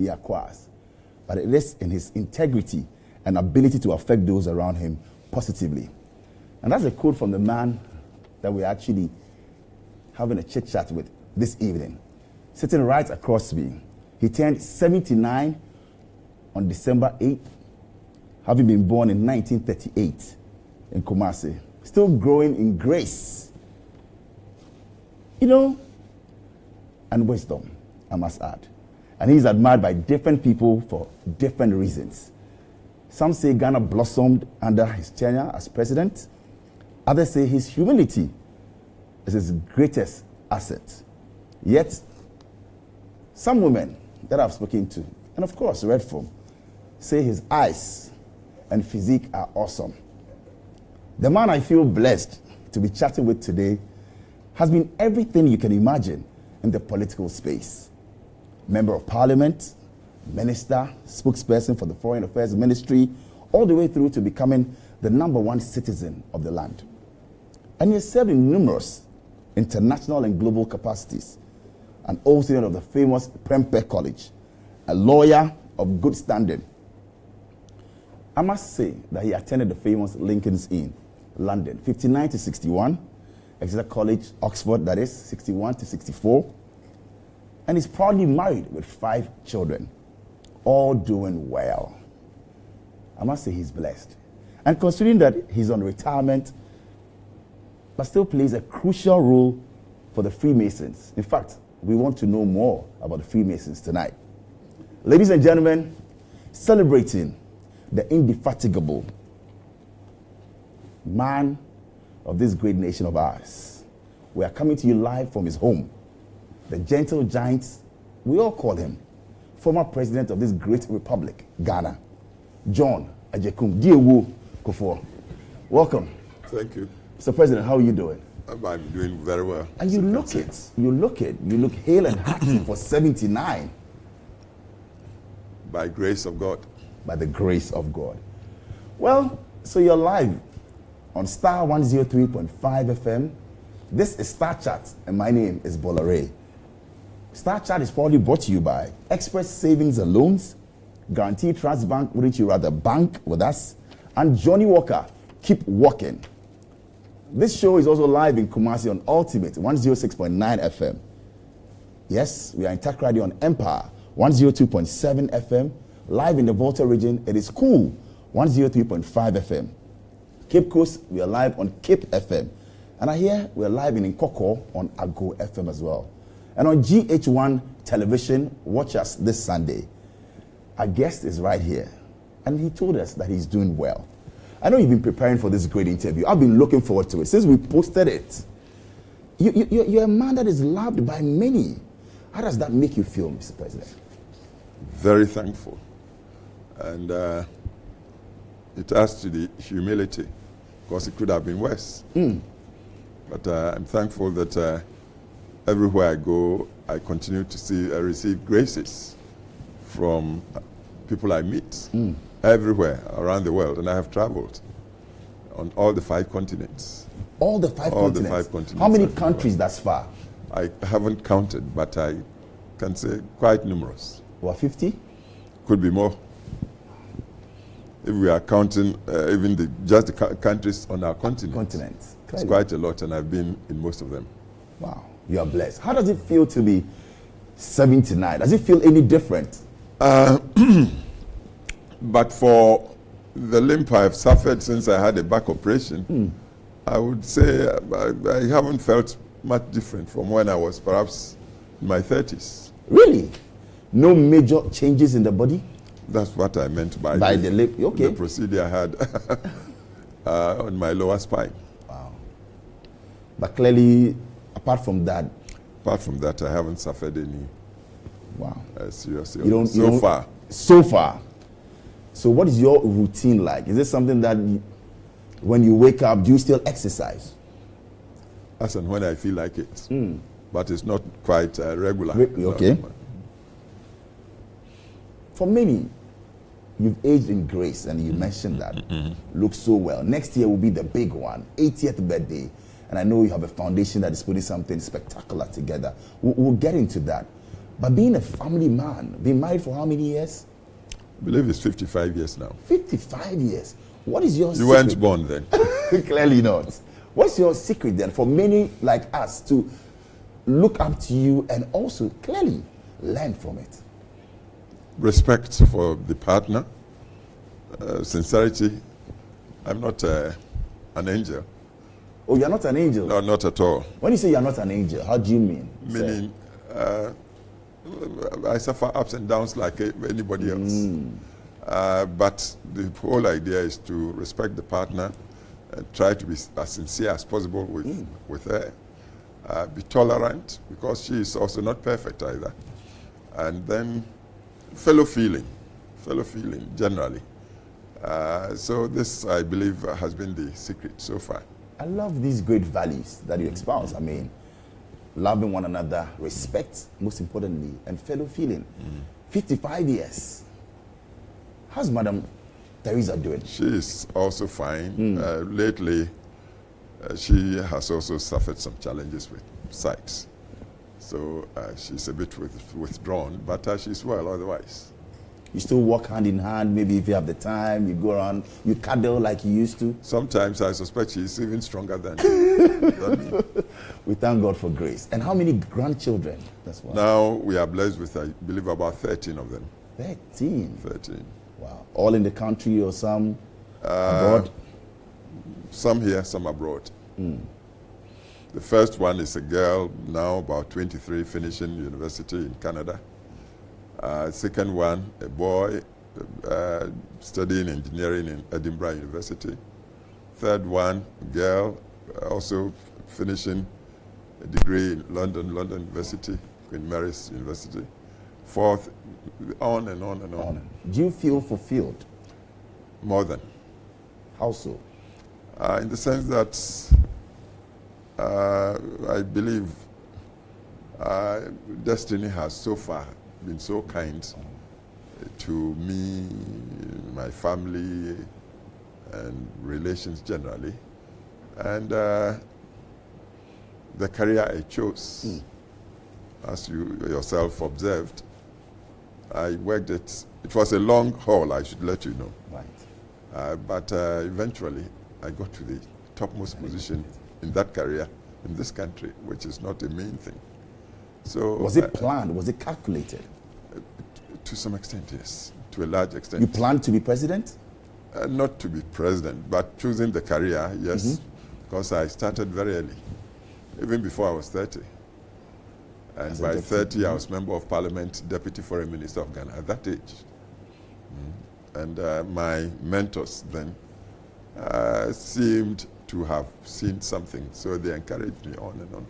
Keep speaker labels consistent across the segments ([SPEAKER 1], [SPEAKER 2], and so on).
[SPEAKER 1] he acquires, but it is in his integrity and ability to affect those around him positively. And that's a quote from the man that we're actually having a chit chat with this evening. Sitting right across me, he turned 79 on December 8th, having been born in 1938 in Kumasi, still growing in grace, and wisdom, I must add. And he's admired by different people for different reasons. Some say Ghana blossomed under his tenure as president. Others say his humility is his greatest asset. Yet, some women that I've spoken to, and of course read from, say his eyes and physique are awesome. The man I feel blessed to be chatting with today has been everything you can imagine in the political space. Member of Parliament, minister, spokesperson for the Foreign Affairs Ministry, all the way through to becoming the #1 citizen of the land. And he has served in numerous international and global capacities. An old student of the famous Prempeh College, a lawyer of good standing. I must say that he attended the famous Lincoln's Inn, London, 59 to 61, Exeter College, Oxford, that is, 61 to 64, and he's proudly married with 5 children, all doing well. I must say he's blessed. And considering that he's on retirement, but still plays a crucial role for the Freemasons. In fact, we want to know more about the Freemasons tonight. Ladies and gentlemen, celebrating the indefatigable man of this great nation of ours. We are coming to you live from his home, the gentle giant, we all call him, former president of this great republic, Ghana, John Ajekum Diewu Kuffour. Welcome.
[SPEAKER 2] Thank you.
[SPEAKER 1] Mr. President, how are you doing?
[SPEAKER 2] I'm doing very well.
[SPEAKER 1] And you look hale and hearty for 79.
[SPEAKER 2] By grace of God.
[SPEAKER 1] By the grace of God. Well, so you're live on Star 103.5 FM. This is Starrchat, and my name is Bola. Starrchat is proudly brought to you by Express Savings and Loans, Guaranteed Trust Bank, wouldn't you rather bank with us, and Johnny Walker, keep walking. This show is also live in Kumasi on Ultimate 106.9 FM. Yes, we are in Tech Radio on Empire 102.7 FM. Live in the Volta region, it is Cool 103.5 FM. Cape Coast, we are live on Cape FM. And I hear we are live in Nkoko on Ago FM as well. And on GH1 television, watch us this Sunday. Our guest is right here. And he told us that he's doing well. I know you've been preparing for this great interview. I've been looking forward to it since we posted it. You're a man that is loved by many. How does that make you feel, Mr. President?
[SPEAKER 2] Very thankful. And it adds to the humility, because it could have been worse. But I'm thankful that everywhere I go, I continue to receive graces from people I meet. Everywhere around the world, and I have traveled on all the 5 continents.
[SPEAKER 1] All the 5 continents?
[SPEAKER 2] All the 5 continents.
[SPEAKER 1] How many countries thus far?
[SPEAKER 2] I haven't counted, but I can say quite numerous.
[SPEAKER 1] What, 50?
[SPEAKER 2] Could be more. If we are counting even just the countries on our continent. It's quite a lot, and I've been in most of them.
[SPEAKER 1] Wow, you are blessed. How does it feel to be 79? Does it feel any different?
[SPEAKER 2] But for the limp I've suffered since I had a back operation, I would say I haven't felt much different from when I was perhaps in my 30s.
[SPEAKER 1] Really? No major changes in the body?
[SPEAKER 2] That's what I meant by
[SPEAKER 1] the limp. Okay.
[SPEAKER 2] The procedure I had on my lower spine.
[SPEAKER 1] Wow. But clearly, apart from that,
[SPEAKER 2] I haven't suffered any.
[SPEAKER 1] Wow.
[SPEAKER 2] Serious
[SPEAKER 1] illness
[SPEAKER 2] so far.
[SPEAKER 1] So far. So what is your routine like? Is this something that when you wake up, do you still exercise?
[SPEAKER 2] As and when I feel like it. But it's not quite regular.
[SPEAKER 1] Okay. For many, you've aged in grace, and you mentioned that. Look so well. Next year will be the big one, 80th birthday. And I know you have a foundation that is putting something spectacular together. We'll get into that. But being a family man, being married for how many years?
[SPEAKER 2] I believe it's 55 years now.
[SPEAKER 1] 55 years. What is your
[SPEAKER 2] You
[SPEAKER 1] secret?
[SPEAKER 2] weren't born then.
[SPEAKER 1] Clearly not. What's your secret then for many like us to look up to you and also clearly learn from it?
[SPEAKER 2] Respect for the partner, sincerity. I'm not an angel.
[SPEAKER 1] Oh, you're not an angel?
[SPEAKER 2] No, not at all.
[SPEAKER 1] When you say you're not an angel, how do you mean?
[SPEAKER 2] Meaning, I suffer ups and downs like anybody else. But the whole idea is to respect the partner and try to be as sincere as possible with her. Be tolerant, because she is also not perfect either. And then fellow feeling generally. So this, I believe, has been the secret so far.
[SPEAKER 1] I love these great values that you espouse. I mean, loving one another, respect, most importantly, and fellow feeling. 55 years. How's Madam Teresa doing?
[SPEAKER 2] She is also fine. Lately, she has also suffered some challenges with sight. So she's a bit withdrawn, but she's well otherwise.
[SPEAKER 1] You still walk hand in hand, maybe if you have the time, you go around, you cuddle like you used to?
[SPEAKER 2] Sometimes I suspect she's even stronger than me.
[SPEAKER 1] We thank God for grace. And how many grandchildren? That's why.
[SPEAKER 2] Now we are blessed with, I believe, about 13 of them.
[SPEAKER 1] 13?
[SPEAKER 2] 13.
[SPEAKER 1] Wow. All in the country or some abroad?
[SPEAKER 2] Some here, some abroad. The first one is a girl, now about 23, finishing university in Canada. Second one, a boy studying engineering in Edinburgh University. Third one, girl, also finishing a degree in London University, Queen Mary's University. Fourth, on and on and on.
[SPEAKER 1] Do you feel fulfilled?
[SPEAKER 2] More than.
[SPEAKER 1] How so?
[SPEAKER 2] In the sense that I believe destiny has so far been so kind to me, my family, and relations generally. And the career I chose, as you yourself observed, I worked it. It was a long haul, I should let you know.
[SPEAKER 1] Right.
[SPEAKER 2] But eventually, I got to the topmost position in that career in this country, which is not a main thing. So
[SPEAKER 1] was it planned? Was it calculated?
[SPEAKER 2] To some extent, yes. To a large extent.
[SPEAKER 1] You planned to be president?
[SPEAKER 2] Not to be president, but choosing the career, yes, because I started very early, even before I was 30. And by 30, I was Member of Parliament, Deputy Foreign Minister of Ghana at that age. And my mentors then seemed to have seen something, so they encouraged me on and on.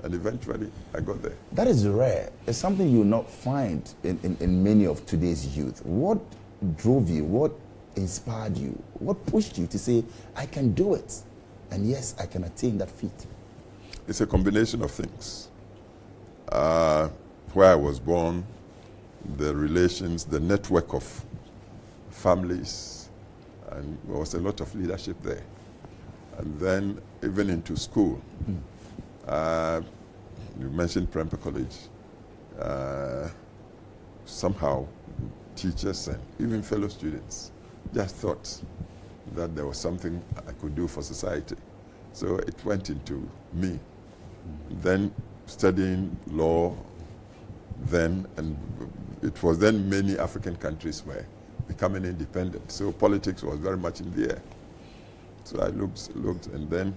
[SPEAKER 2] And eventually, I got there.
[SPEAKER 1] That is rare. It's something you will not find in many of today's youth. What drove you? What inspired you? What pushed you to say, I can do it? And yes, I can attain that feat.
[SPEAKER 2] It's a combination of things. Where I was born, the relations, the network of families, and there was a lot of leadership there. And then even into school. You mentioned Prempeh College. Somehow, teachers and even fellow students just thought that there was something I could do for society. So it went into me. Then studying law, and it was then many African countries were becoming independent. So politics was very much in the air. So I looked, and then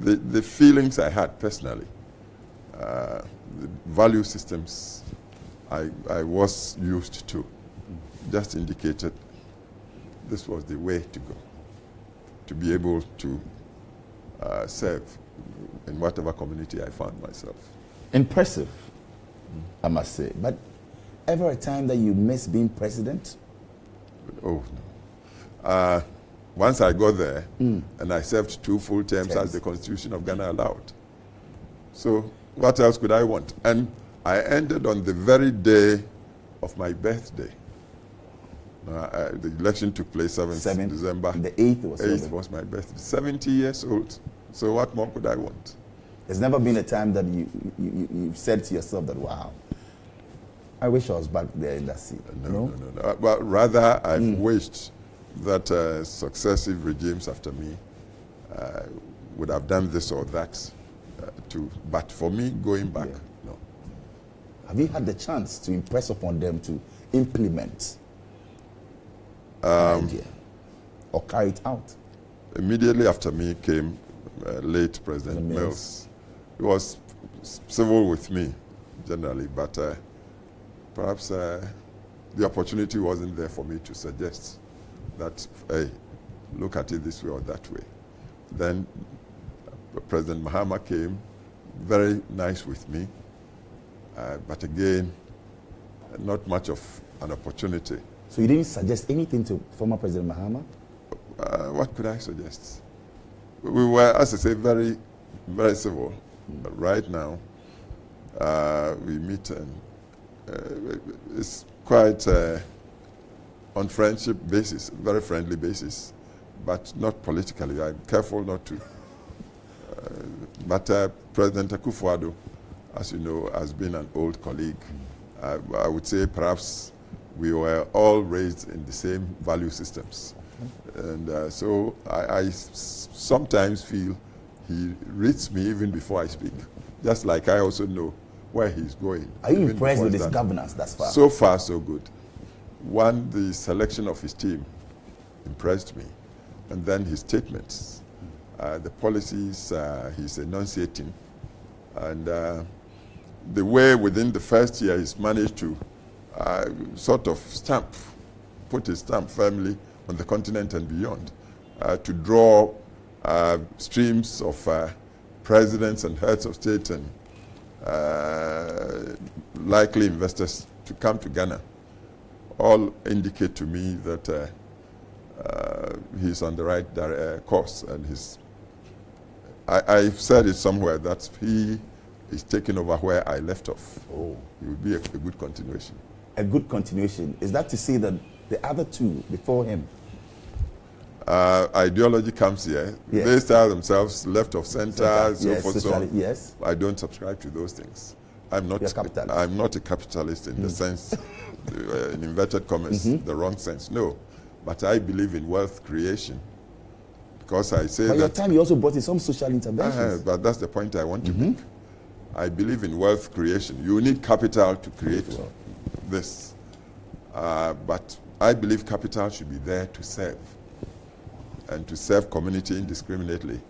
[SPEAKER 2] the feelings I had personally, the value systems I was used to, just indicated this was the way to go, to be able to serve in whatever community I found myself.
[SPEAKER 1] Impressive, I must say. But ever a time that you miss being president?
[SPEAKER 2] Oh, no. Once I got there, and I served 2 full terms as the Constitution of Ghana allowed. So what else could I want? And I ended on the very day of my birthday. The election took place 7th December.
[SPEAKER 1] The 8th was
[SPEAKER 2] 8th was my birthday. 70 years old. So what more could I want?
[SPEAKER 1] There's never been a time that you've said to yourself that, wow. I wish I was back there in that seat.
[SPEAKER 2] No. But rather, I've wished that successive regimes after me would have done this or that too. But for me, going back, no.
[SPEAKER 1] Have you had the chance to impress upon them to implement an idea or carry it out?
[SPEAKER 2] Immediately after me came late President Mills. He was civil with me, generally, but perhaps the opportunity wasn't there for me to suggest that, hey, look at it this way or that way. Then President Mahama came, very nice with me, but again, not much of an opportunity.
[SPEAKER 1] So you didn't suggest anything to former President Mahama?
[SPEAKER 2] What could I suggest? We were, as I say, very, very civil. But right now, we meet and it's quite on friendship basis, very friendly basis, but not politically. I'm careful not to. But President Kuffour, as you know, has been an old colleague. I would say perhaps we were all raised in the same value systems. And so I sometimes feel he reads me even before I speak, just like I also know where he's going.
[SPEAKER 1] Are you impressed with his governance thus far?
[SPEAKER 2] So far, so good. One, the selection of his team impressed me. And then his statements, the policies he's enunciating, and the way within the first year he's managed to sort of put his stamp firmly on the continent and beyond, to draw streams of presidents and heads of state and likely investors to come to Ghana, all indicate to me that he's on the right course. And I've said it somewhere that he is taking over where I left off.
[SPEAKER 1] Oh.
[SPEAKER 2] It would be a good continuation.
[SPEAKER 1] A good continuation. Is that to say that the other two before him?
[SPEAKER 2] Ideology comes here.
[SPEAKER 1] Yes.
[SPEAKER 2] They style themselves left of center, so forth. So
[SPEAKER 1] yes.
[SPEAKER 2] I don't subscribe to those things. I'm not a capitalist in the sense, in inverted commas, the wrong sense. No, but I believe in wealth creation, because I say
[SPEAKER 1] By
[SPEAKER 2] that.
[SPEAKER 1] your time, you also brought in some social interventions.
[SPEAKER 2] But that's the point I want to make. I believe in wealth creation. You need capital to create this, but I believe capital should be there to serve, and to serve community indiscriminately.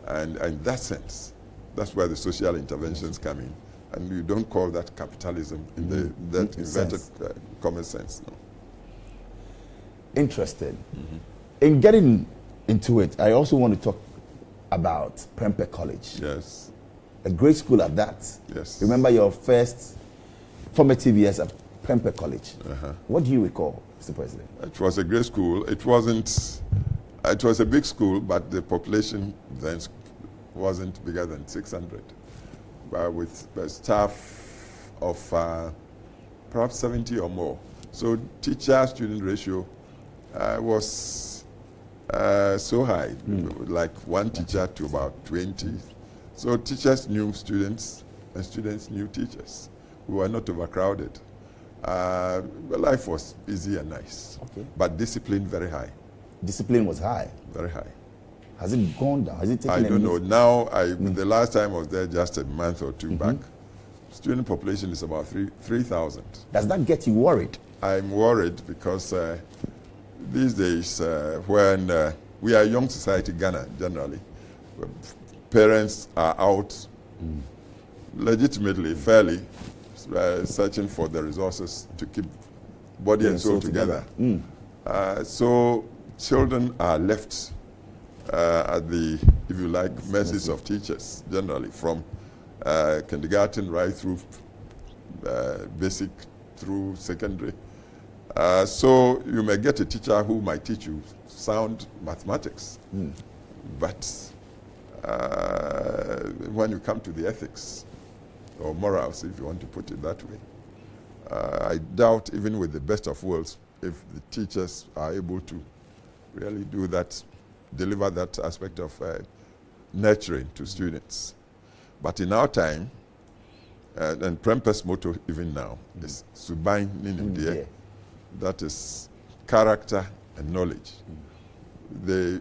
[SPEAKER 2] And in that sense, that's where the social interventions come in. And you don't call that capitalism in that inverted common sense. No.
[SPEAKER 1] Interesting. In getting into it, I also want to talk about Prempeh College.
[SPEAKER 2] Yes.
[SPEAKER 1] A great school at that.
[SPEAKER 2] Yes.
[SPEAKER 1] Remember your first formative years at Prempeh College. What do you recall, Mr. President?
[SPEAKER 2] It was a great school. It was a big school, but the population then wasn't bigger than 600. With a staff of perhaps 70 or more. So teacher-student ratio was so high, like one teacher to about 20. So teachers knew students, and students knew teachers. We were not overcrowded. Life was easy and nice, but discipline very high.
[SPEAKER 1] Discipline was high?
[SPEAKER 2] Very high.
[SPEAKER 1] Has it gone down? Has it taken
[SPEAKER 2] I don't know. Now, the last time I was there, just a month or two back, student population is about 3,000.
[SPEAKER 1] Does that get you worried?
[SPEAKER 2] I'm worried because these days, when we are a young society, Ghana generally, parents are out legitimately, fairly, searching for the resources to keep body and soul together. So children are left at the, if you like, mercies of teachers, generally, from kindergarten right through basic through secondary. So you may get a teacher who might teach you sound mathematics, but when you come to the ethics or morals, if you want to put it that way, I doubt, even with the best of worlds, if the teachers are able to really do that, deliver that aspect of nurturing to students. But in our time, And Prempe's motto even now is Subain Ninimdie.
[SPEAKER 1] Yeah.
[SPEAKER 2] That is character and knowledge. They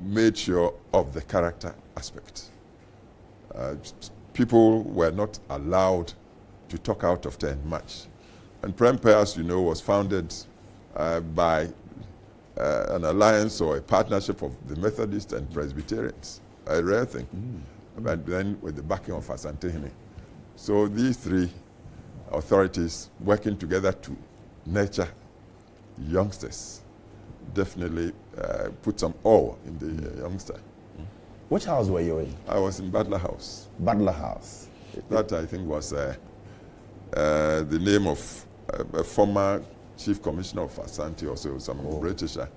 [SPEAKER 2] made sure of the character aspect. People were not allowed to talk out of turn much. And Prempe, as you know, was founded by an alliance or a partnership of the Methodists and Presbyterians, a rare thing, but then with the backing of Asantehene. So these three authorities working together to nurture youngsters definitely put some awe in the youngster.
[SPEAKER 1] Which house were you in?
[SPEAKER 2] I was in Butler House.
[SPEAKER 1] Butler House.
[SPEAKER 2] That, I think, was the name of a former chief commissioner of Asante, also some Britisher,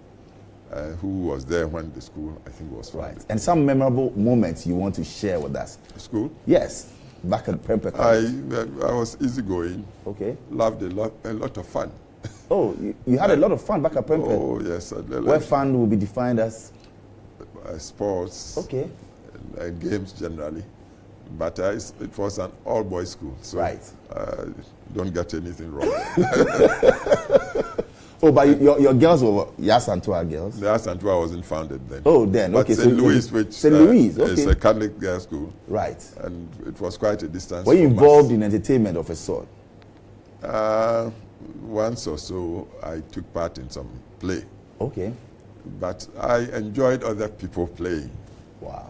[SPEAKER 2] who was there when the school, I think, was founded.
[SPEAKER 1] Right. And some memorable moments you want to share with us?
[SPEAKER 2] School?
[SPEAKER 1] Yes. Back at Prempe College.
[SPEAKER 2] I was easygoing.
[SPEAKER 1] Okay.
[SPEAKER 2] Loved a lot of fun.
[SPEAKER 1] Oh, you had a lot of fun back at Prempe.
[SPEAKER 2] Oh, yes.
[SPEAKER 1] Where fun will be defined as?
[SPEAKER 2] Sports.
[SPEAKER 1] Okay.
[SPEAKER 2] And games generally. But it was an all-boys school. So
[SPEAKER 1] right.
[SPEAKER 2] Don't get anything wrong.
[SPEAKER 1] Oh, but your girls were Yasantua girls?
[SPEAKER 2] The Yasantua wasn't founded then.
[SPEAKER 1] Oh, then,
[SPEAKER 2] but
[SPEAKER 1] okay.
[SPEAKER 2] St. Louis, which
[SPEAKER 1] St. Louis, okay.
[SPEAKER 2] is a Catholic girls' school.
[SPEAKER 1] Right.
[SPEAKER 2] And it was quite a distance.
[SPEAKER 1] Were you involved in entertainment of a sort?
[SPEAKER 2] Once or so, I took part in some play.
[SPEAKER 1] Okay.
[SPEAKER 2] But I enjoyed other people playing.
[SPEAKER 1] Wow.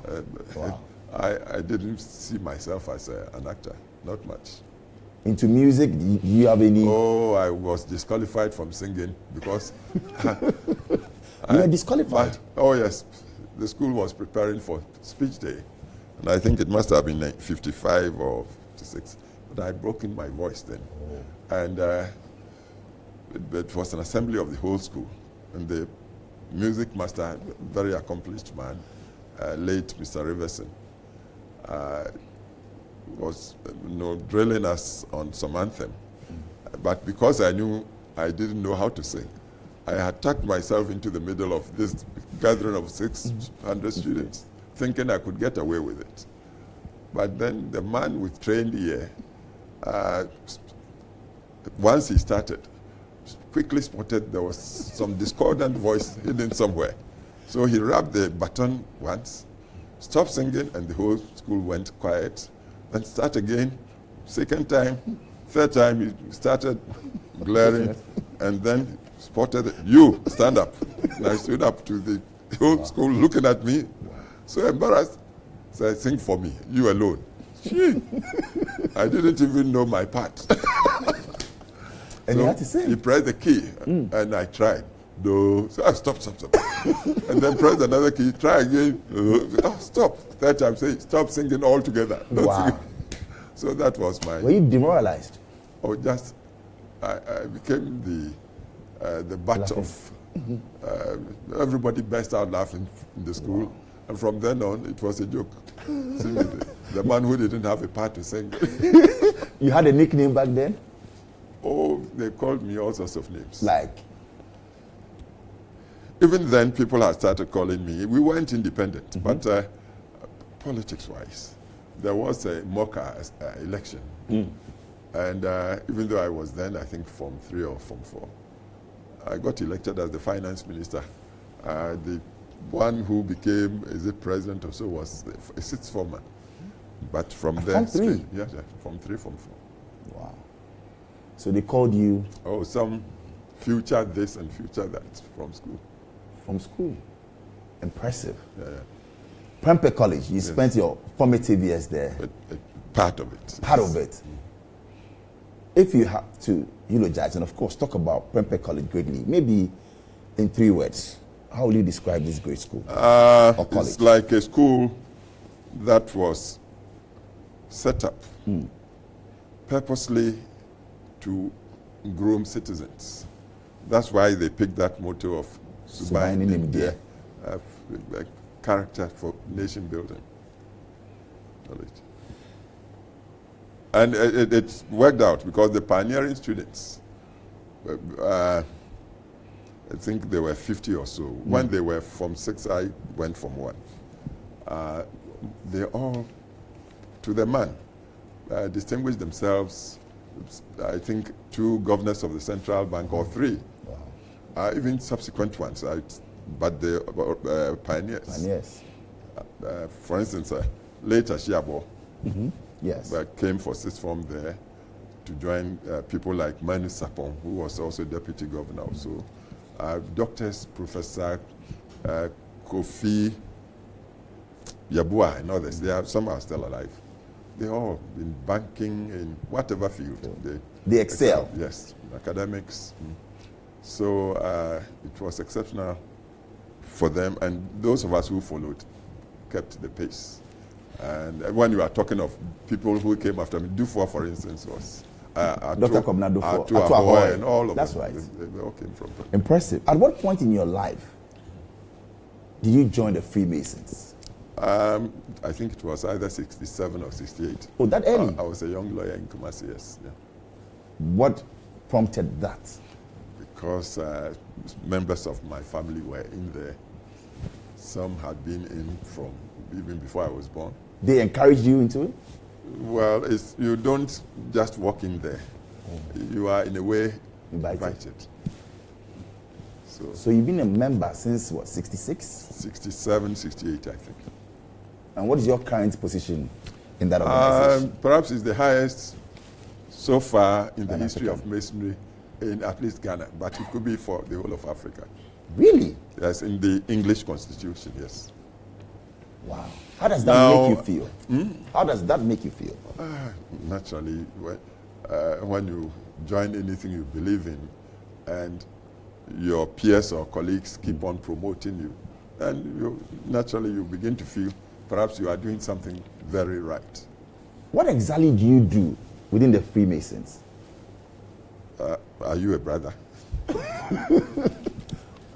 [SPEAKER 1] Wow.
[SPEAKER 2] I didn't see myself as an actor, not much.
[SPEAKER 1] Into music, do you have any?
[SPEAKER 2] Oh, I was disqualified from singing because...
[SPEAKER 1] You were disqualified?
[SPEAKER 2] Oh, yes. The school was preparing for speech day. And I think it must have been 55 or 56. But I had broken my voice then. Oh. And it was an assembly of the whole school. And the music master, very accomplished man, late Mr. Riverson, was drilling us on some anthem. But because I knew I didn't know how to sing, I had tucked myself into the middle of this gathering of 600 students, thinking I could get away with it. But then the man with trained ear, once he started, quickly spotted there was some discordant voice hidden somewhere. So he rubbed the button once, stopped singing, and the whole school went quiet. Then start again, second time, third time, he started glaring, and then spotted, you, stand up. And I stood up to the whole school looking at me, so embarrassed. So I sing for me, you alone. Gee, I didn't even know my part.
[SPEAKER 1] And
[SPEAKER 2] so
[SPEAKER 1] you had to sing.
[SPEAKER 2] He pressed the key, and I tried. No, so I stop. And then press another key, try again. Stop. Third time, say, stop singing altogether.
[SPEAKER 1] Wow.
[SPEAKER 2] So that was my...
[SPEAKER 1] Were you demoralized?
[SPEAKER 2] Oh, just, I became the butt of... everybody burst out laughing in the school. Wow. And from then on, it was a joke. The man who didn't have a part to sing.
[SPEAKER 1] You had a nickname back then?
[SPEAKER 2] Oh, they called me all sorts of names.
[SPEAKER 1] Like?
[SPEAKER 2] Even then, people had started calling me. We weren't independent, but politics-wise, there was a mocker election. And even though I was then, I think, Form 3 or Form 4, I got elected as the finance minister. The one who became, president or so, was a sixth former. But from there...
[SPEAKER 1] Form 3?
[SPEAKER 2] Yeah, Form 3, Form 4.
[SPEAKER 1] Wow. So they called you...
[SPEAKER 2] Oh, some future this and future that from school.
[SPEAKER 1] From school. Impressive.
[SPEAKER 2] Yeah.
[SPEAKER 1] Prempe College, you spent your formative years there.
[SPEAKER 2] Part of it.
[SPEAKER 1] Part of it. If you have to eulogize and, of course, talk about Prempe College greatly, maybe in 3 words, how will you describe this great school or college?
[SPEAKER 2] It's like a school that was set up purposely to groom citizens. That's why they picked that motto of Subain Nimdie, character for nation building. And it worked out because the pioneering students, I think there were 50 or so. When they were Form 6, I went Form 1. They all, to the man, distinguished themselves, I think, 2 governors of the central bank or 3.
[SPEAKER 1] Wow.
[SPEAKER 2] Even subsequent ones, but the pioneers.
[SPEAKER 1] Pioneers.
[SPEAKER 2] For instance, later Shiabo
[SPEAKER 1] Yes.
[SPEAKER 2] came for sixth form there to join people like Manu Sapon, who was also deputy governor. So doctors, Professor Kofi Yabua and others, some are still alive. They all in banking, in whatever field.
[SPEAKER 1] They excel.
[SPEAKER 2] Yes, academics. So it was exceptional for them, and those of us who followed kept the pace. And when you are talking of people who came after me, Dufour, for instance, was
[SPEAKER 1] Dr. Kobna Dufour,
[SPEAKER 2] Atu Ahoy, and all of
[SPEAKER 1] That's
[SPEAKER 2] them.
[SPEAKER 1] right.
[SPEAKER 2] They all came from.
[SPEAKER 1] Impressive. At what point in your life did you join the Freemasons?
[SPEAKER 2] I think it was either 67 or 68.
[SPEAKER 1] Oh, that early?
[SPEAKER 2] I was a young lawyer in Kumasi, yes. Yeah.
[SPEAKER 1] What prompted that?
[SPEAKER 2] Because members of my family were in there. Some had been in from even before I was born.
[SPEAKER 1] They encouraged you into it?
[SPEAKER 2] Well, you don't just walk in there. You are, in a way, invited.
[SPEAKER 1] So you've been a member since, what, 66?
[SPEAKER 2] 67, 68, I think.
[SPEAKER 1] And what is your current position in that organization?
[SPEAKER 2] Perhaps it's the highest so far in the history of Masonry in at least Ghana, but it could be for the whole of Africa.
[SPEAKER 1] Really?
[SPEAKER 2] Yes, in the English Constitution, yes.
[SPEAKER 1] Wow. How does that make you feel? How does that make you feel?
[SPEAKER 2] Naturally, when you join anything you believe in and your peers or colleagues keep on promoting you, and naturally you begin to feel perhaps you are doing something very right.
[SPEAKER 1] What exactly do you do within the Freemasons?
[SPEAKER 2] Are you a brother?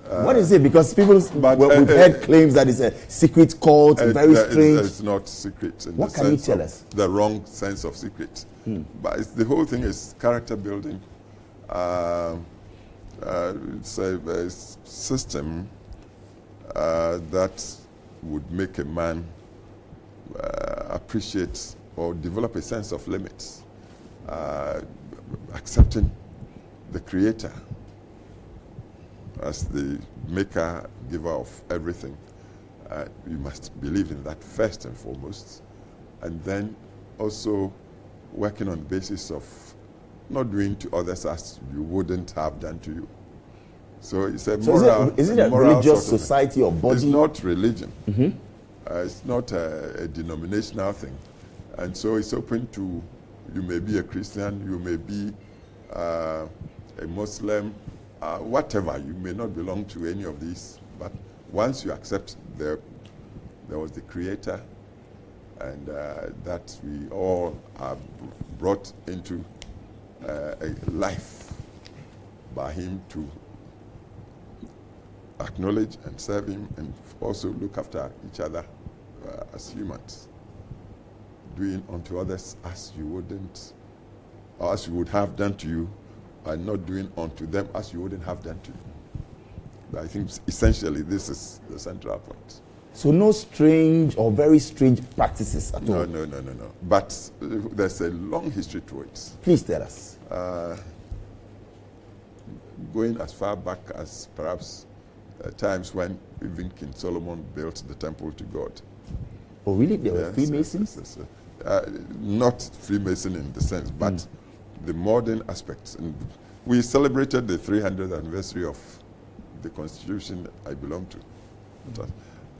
[SPEAKER 1] What is it? Because we've heard claims that it's a secret cult, very strange.
[SPEAKER 2] It's not secret.
[SPEAKER 1] What can you tell us?
[SPEAKER 2] The wrong sense of secret. But the whole thing is character building. It's a system that would make a man appreciate or develop a sense of limits, accepting the Creator as the maker, giver of everything. You must believe in that first and foremost, and then also working on the basis of not doing to others as you wouldn't have done to you. So it's a moral.
[SPEAKER 1] Is it a religious society or body?
[SPEAKER 2] It's not religion. It's not a denominational thing, and so it's open to. You may be a Christian, you may be a Muslim, whatever. You may not belong to any of these, but once you accept there was the Creator, and that we all are brought into a life by Him to acknowledge and serve Him, and also look after each other as humans, doing unto others as you wouldn't, or as you would have done to you, and not doing unto them as you wouldn't have done to you. I think essentially this is the central point.
[SPEAKER 1] So no strange or very strange practices at all?
[SPEAKER 2] No. But there's a long history to it.
[SPEAKER 1] Please tell us.
[SPEAKER 2] Going as far back as perhaps times when even King Solomon built the temple to God.
[SPEAKER 1] Oh, really? There were Freemasons?
[SPEAKER 2] Yes. Not Freemason in the sense, but the modern aspects. And we celebrated the 300th anniversary of the Constitution I belong to.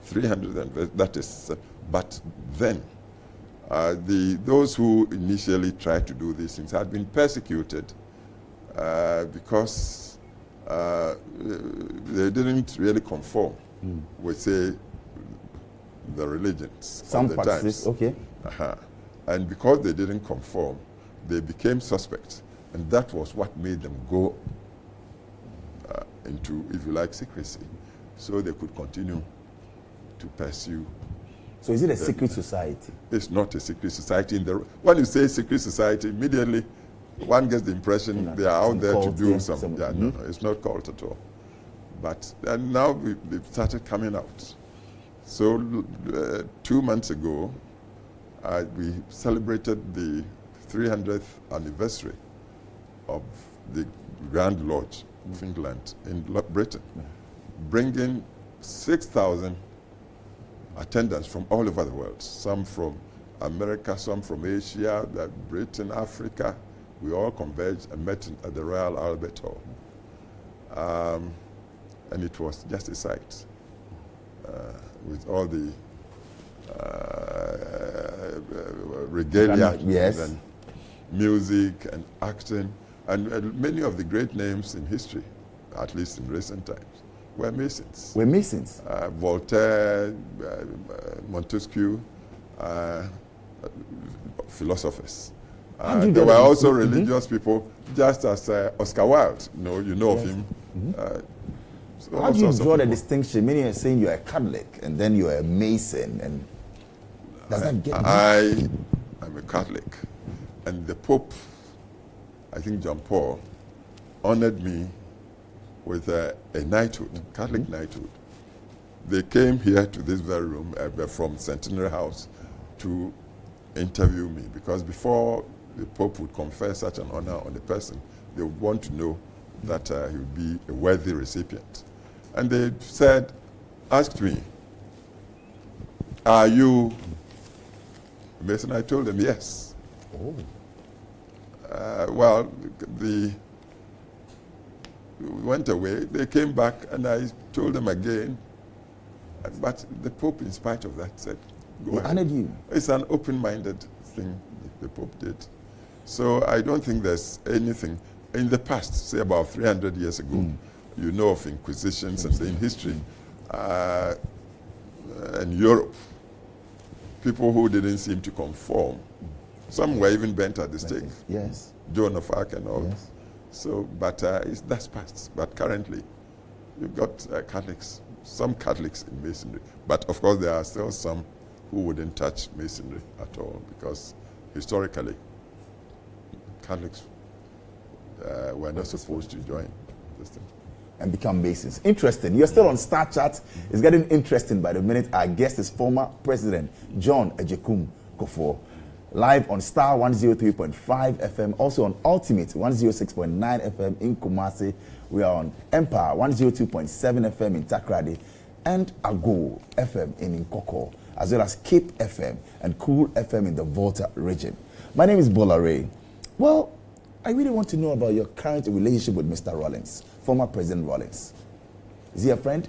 [SPEAKER 2] 300th anniversary, that is. But then, those who initially tried to do these things had been persecuted because they didn't really conform with, say, the religions.
[SPEAKER 1] Some
[SPEAKER 2] of the
[SPEAKER 1] practices,
[SPEAKER 2] times.
[SPEAKER 1] okay.
[SPEAKER 2] And because they didn't conform, they became suspects. And that was what made them go into, if you like, secrecy. So they could continue to pursue.
[SPEAKER 1] So is it a secret society?
[SPEAKER 2] It's not a secret society. When you say secret society, immediately one gets the impression they are out there to do something. No, it's not cult at all. But now they've started coming out. So 2 months ago, we celebrated the 300th anniversary of the Grand Lodge of England in Britain, bringing 6,000 attendants from all over the world, some from America, some from Asia, Britain, Africa. We all converged and met at the Royal Albert Hall. And it was just a sight with all the regalia and music and acting. And many of the great names in history, at least in recent times, were Masons.
[SPEAKER 1] We're Masons.
[SPEAKER 2] Voltaire, Montesquieu, philosophers. There were also religious people, just as Oscar Wilde. You know of him.
[SPEAKER 1] So how do you draw the distinction? Many are saying you're a Catholic and then you're a Mason, and does that get me?
[SPEAKER 2] I'm a Catholic, and the Pope, I think John Paul, honored me with a knighthood, Catholic knighthood. They came here to this very room from Centenary House to interview me, because before the Pope would confer such an honor on a person, they would want to know that he would be a worthy recipient. And they asked me, are you a Mason? I told them yes.
[SPEAKER 1] Oh.
[SPEAKER 2] Well, we went away. They came back, and I told them again. But the Pope, in spite of that, said, go ahead.
[SPEAKER 1] Honored you.
[SPEAKER 2] It's an open-minded thing the Pope did. So I don't think there's anything. In the past, say about 300 years ago, you know of inquisitions and in history, in Europe, people who didn't seem to conform. Some were even bent at the stake.
[SPEAKER 1] Yes.
[SPEAKER 2] Joan of Arc and all.
[SPEAKER 1] Yes.
[SPEAKER 2] So, but that's past. But currently, you've got Catholics, some Catholics in Masonry. But of course, there are still some who wouldn't touch Masonry at all, because historically, Catholics were not supposed to join this thing.
[SPEAKER 1] And become Masons. Interesting. You're still on Starrchat. It's getting interesting by the minute. Our guest is former President John Agyekum Kuffour. Live on Star 103.5 FM, also on Ultimate 106.9 FM in Kumasi. We are on Empire 102.7 FM in Takrady and Ago FM in Nkoko, as well as Cape FM and Cool FM in the Volta region. My name is Bola. Well, I really want to know about your current relationship with Mr. Rawlings, former President Rawlings. Is he a friend?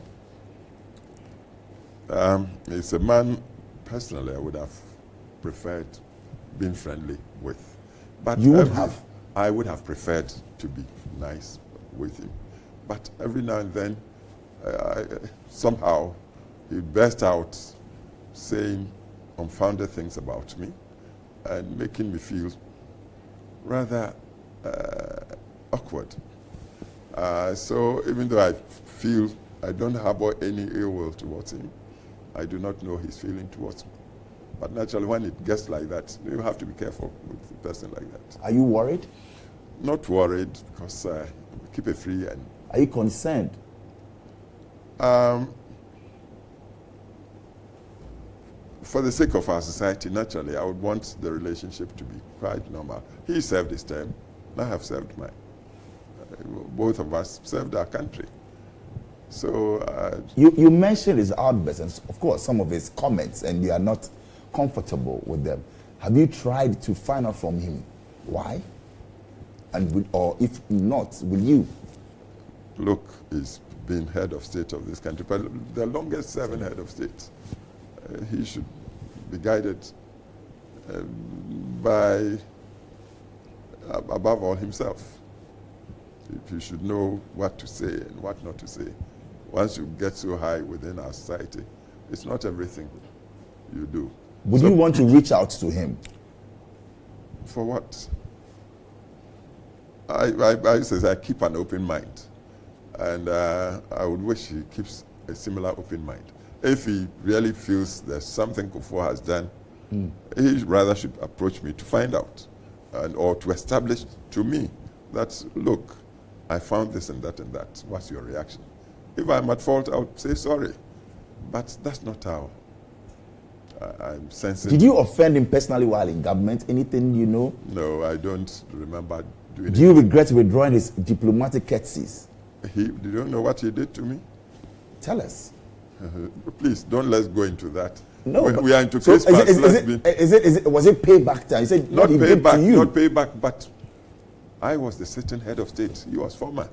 [SPEAKER 2] He's a man, personally, I would have preferred being friendly with. But
[SPEAKER 1] you would have?
[SPEAKER 2] I would have preferred to be nice with him. But every now and then, somehow, he burst out saying unfounded things about me and making me feel rather awkward. So even though I feel I don't harbor any ill will towards him, I do not know his feeling towards me. But naturally, when it gets like that, you have to be careful with a person like that.
[SPEAKER 1] Are you worried?
[SPEAKER 2] Not worried, because we keep it free. And
[SPEAKER 1] are you concerned?
[SPEAKER 2] For the sake of our society, naturally, I would want the relationship to be quite normal. He served his term, and I have served mine. Both of us served our country. So
[SPEAKER 1] you mentioned his outbursts, and of course, some of his comments, and you are not comfortable with them. Have you tried to find out from him why? And or if not, will you?
[SPEAKER 2] Look, he's been head of state of this country, but the longest serving head of state. He should be guided by, above all, himself. He should know what to say and what not to say. Once you get so high within our society, it's not everything you do.
[SPEAKER 1] Would you want to reach out to him?
[SPEAKER 2] For what? I keep an open mind. And I would wish he keeps a similar open mind. If he really feels there's something Kuffour has done, he rather should approach me to find out, or to establish to me that, look, I found this and that and that. What's your reaction? If I'm at fault, I would say sorry. But that's not how I'm sensing.
[SPEAKER 1] Did you offend him personally while in government? Anything you know?
[SPEAKER 2] No, I don't remember doing it.
[SPEAKER 1] Do you regret withdrawing his diplomatic courtesies?
[SPEAKER 2] You don't know what he did to me?
[SPEAKER 1] Tell us.
[SPEAKER 2] Please, let's go into that.
[SPEAKER 1] No,
[SPEAKER 2] we are into
[SPEAKER 1] so
[SPEAKER 2] Christmas.
[SPEAKER 1] Was it payback time? You said
[SPEAKER 2] Not
[SPEAKER 1] what he did to you.
[SPEAKER 2] not payback, but I was the sitting head of state. He was former.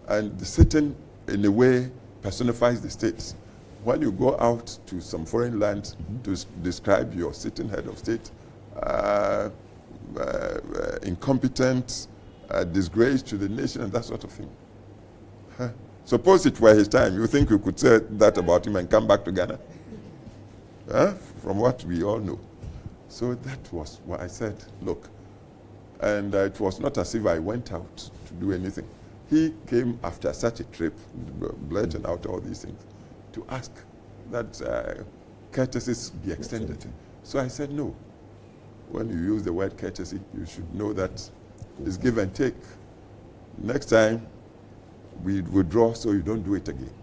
[SPEAKER 2] And the sitting, in a way, personifies the state. When you go out to some foreign land to describe your sitting head of state, incompetent, disgrace to the nation, and that sort of thing. Suppose it were his time, you think you could say that about him and come back to Ghana? From what we all know. So that was what I said, look. And it was not as if I went out to do anything. He came after such a trip, blurting out all these things, to ask that courtesies be extended. So I said, no. When you use the word courtesy, you should know that it's give and take. Next time, we withdraw so you don't do it again.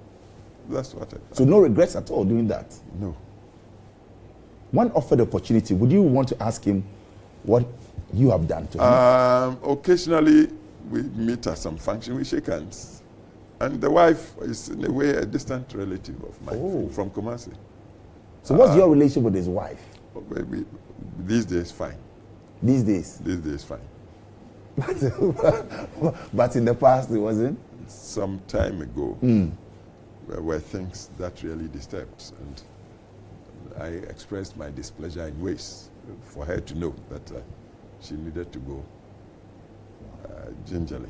[SPEAKER 2] That's what I thought.
[SPEAKER 1] So no regrets at all doing that?
[SPEAKER 2] No.
[SPEAKER 1] When offered the opportunity, would you want to ask him what you have done to him?
[SPEAKER 2] Occasionally, we meet at some function, we shake hands. And the wife is, in a way, a distant relative of mine from Kumasi.
[SPEAKER 1] So what's your relation with his wife?
[SPEAKER 2] These days, fine.
[SPEAKER 1] These days?
[SPEAKER 2] These days, fine.
[SPEAKER 1] But in the past, it wasn't?
[SPEAKER 2] Some time ago, there were things that really disturbed. And I expressed my displeasure in ways for her to know that she needed to go gingerly.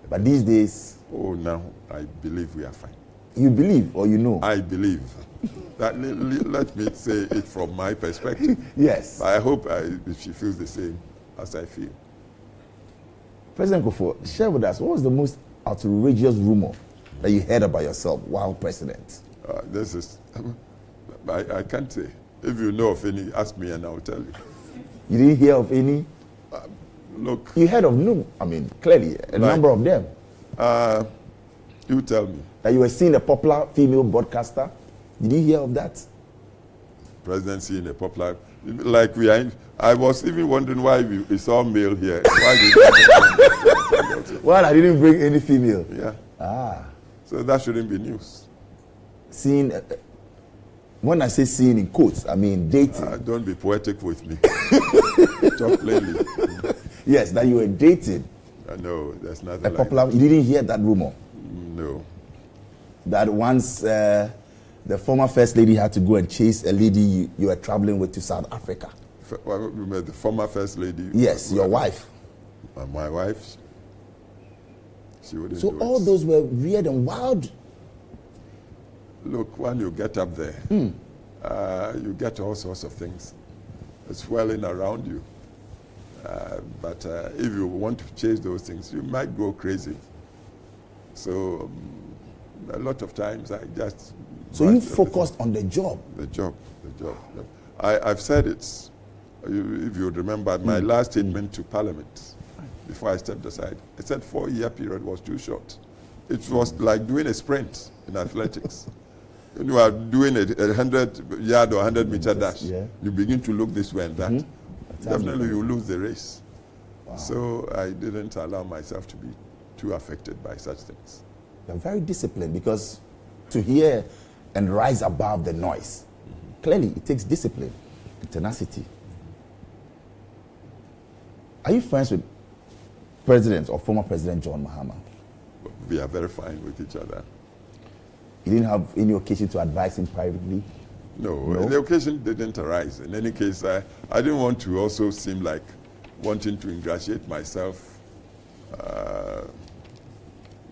[SPEAKER 1] But these days?
[SPEAKER 2] Oh, now I believe we are fine.
[SPEAKER 1] You believe or you know?
[SPEAKER 2] I believe. Let me say it from my perspective.
[SPEAKER 1] Yes.
[SPEAKER 2] I hope she feels the same as I feel.
[SPEAKER 1] President Kuffour, share with us, what was the most outrageous rumor that you heard about yourself while president?
[SPEAKER 2] This is, I can't say. If you know of any, ask me and I'll tell you.
[SPEAKER 1] You didn't hear of any?
[SPEAKER 2] Look.
[SPEAKER 1] You heard of clearly, a number of them.
[SPEAKER 2] You tell me.
[SPEAKER 1] That you were seeing a popular female broadcaster? Did you hear of that?
[SPEAKER 2] President seeing a popular, like I was even wondering why we saw male here. Why did
[SPEAKER 1] Well, I didn't bring any female.
[SPEAKER 2] Yeah. So that shouldn't be news.
[SPEAKER 1] Seeing, when I say seeing in quotes, I mean dating.
[SPEAKER 2] Don't be poetic with me. Talk plainly.
[SPEAKER 1] Yes, that you were dating.
[SPEAKER 2] No, there's nothing
[SPEAKER 1] a popular,
[SPEAKER 2] like
[SPEAKER 1] that. You didn't hear that rumor?
[SPEAKER 2] No.
[SPEAKER 1] That once the former first lady had to go and chase a lady you were traveling with to South Africa.
[SPEAKER 2] The former first lady?
[SPEAKER 1] Yes, your wife.
[SPEAKER 2] My wife? She wouldn't
[SPEAKER 1] So
[SPEAKER 2] do
[SPEAKER 1] all
[SPEAKER 2] it.
[SPEAKER 1] those were weird and wild?
[SPEAKER 2] Look, when you get up there, you get all sorts of things swirling around you. But if you want to chase those things, you might go crazy. So a lot of times I just...
[SPEAKER 1] So you focused on the job?
[SPEAKER 2] The job. I've said it. If you remember, my last statement to Parliament, before I stepped aside, I said 4-year period was too short. It was like doing a sprint in athletics. When you are doing a 100-yard or 100-meter dash, you begin to look this way and that. Definitely you lose the race. Wow. So I didn't allow myself to be too affected by such things.
[SPEAKER 1] You're very disciplined, because to hear and rise above the noise, clearly it takes discipline and tenacity. Are you friends with President or former President John Mahama?
[SPEAKER 2] We are very fine with each other.
[SPEAKER 1] You didn't have any occasion to advise him privately?
[SPEAKER 2] No, the occasion didn't arise. In any case, I didn't want to also seem like wanting to ingratiate myself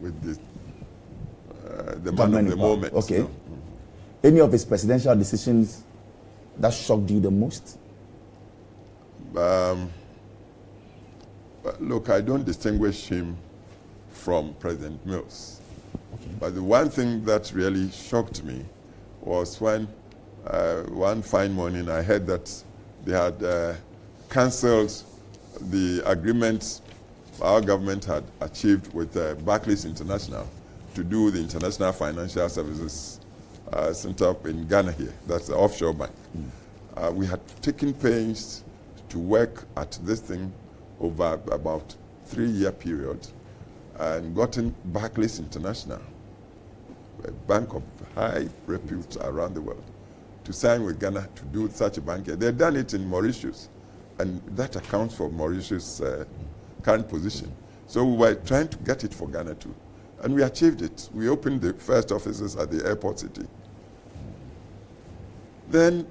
[SPEAKER 2] with the man of the moment.
[SPEAKER 1] Okay.
[SPEAKER 2] No.
[SPEAKER 1] Any of his presidential decisions that shocked you the most?
[SPEAKER 2] Look, I don't distinguish him from President Mills. Okay. But the one thing that really shocked me was when one fine morning I heard that they had cancelled the agreement our government had achieved with Barclays International to do the International Financial Services Center up in Ghana here. That's the offshore bank. we had taken pains to work at this thing over about 3-year period and gotten Barclays International, a bank of high repute around the world, to sign with Ghana to do such a bank here. They've done it in Mauritius, and that accounts for Mauritius' current position. So we were trying to get it for Ghana too. And we achieved it. We opened the first offices at the airport city. Then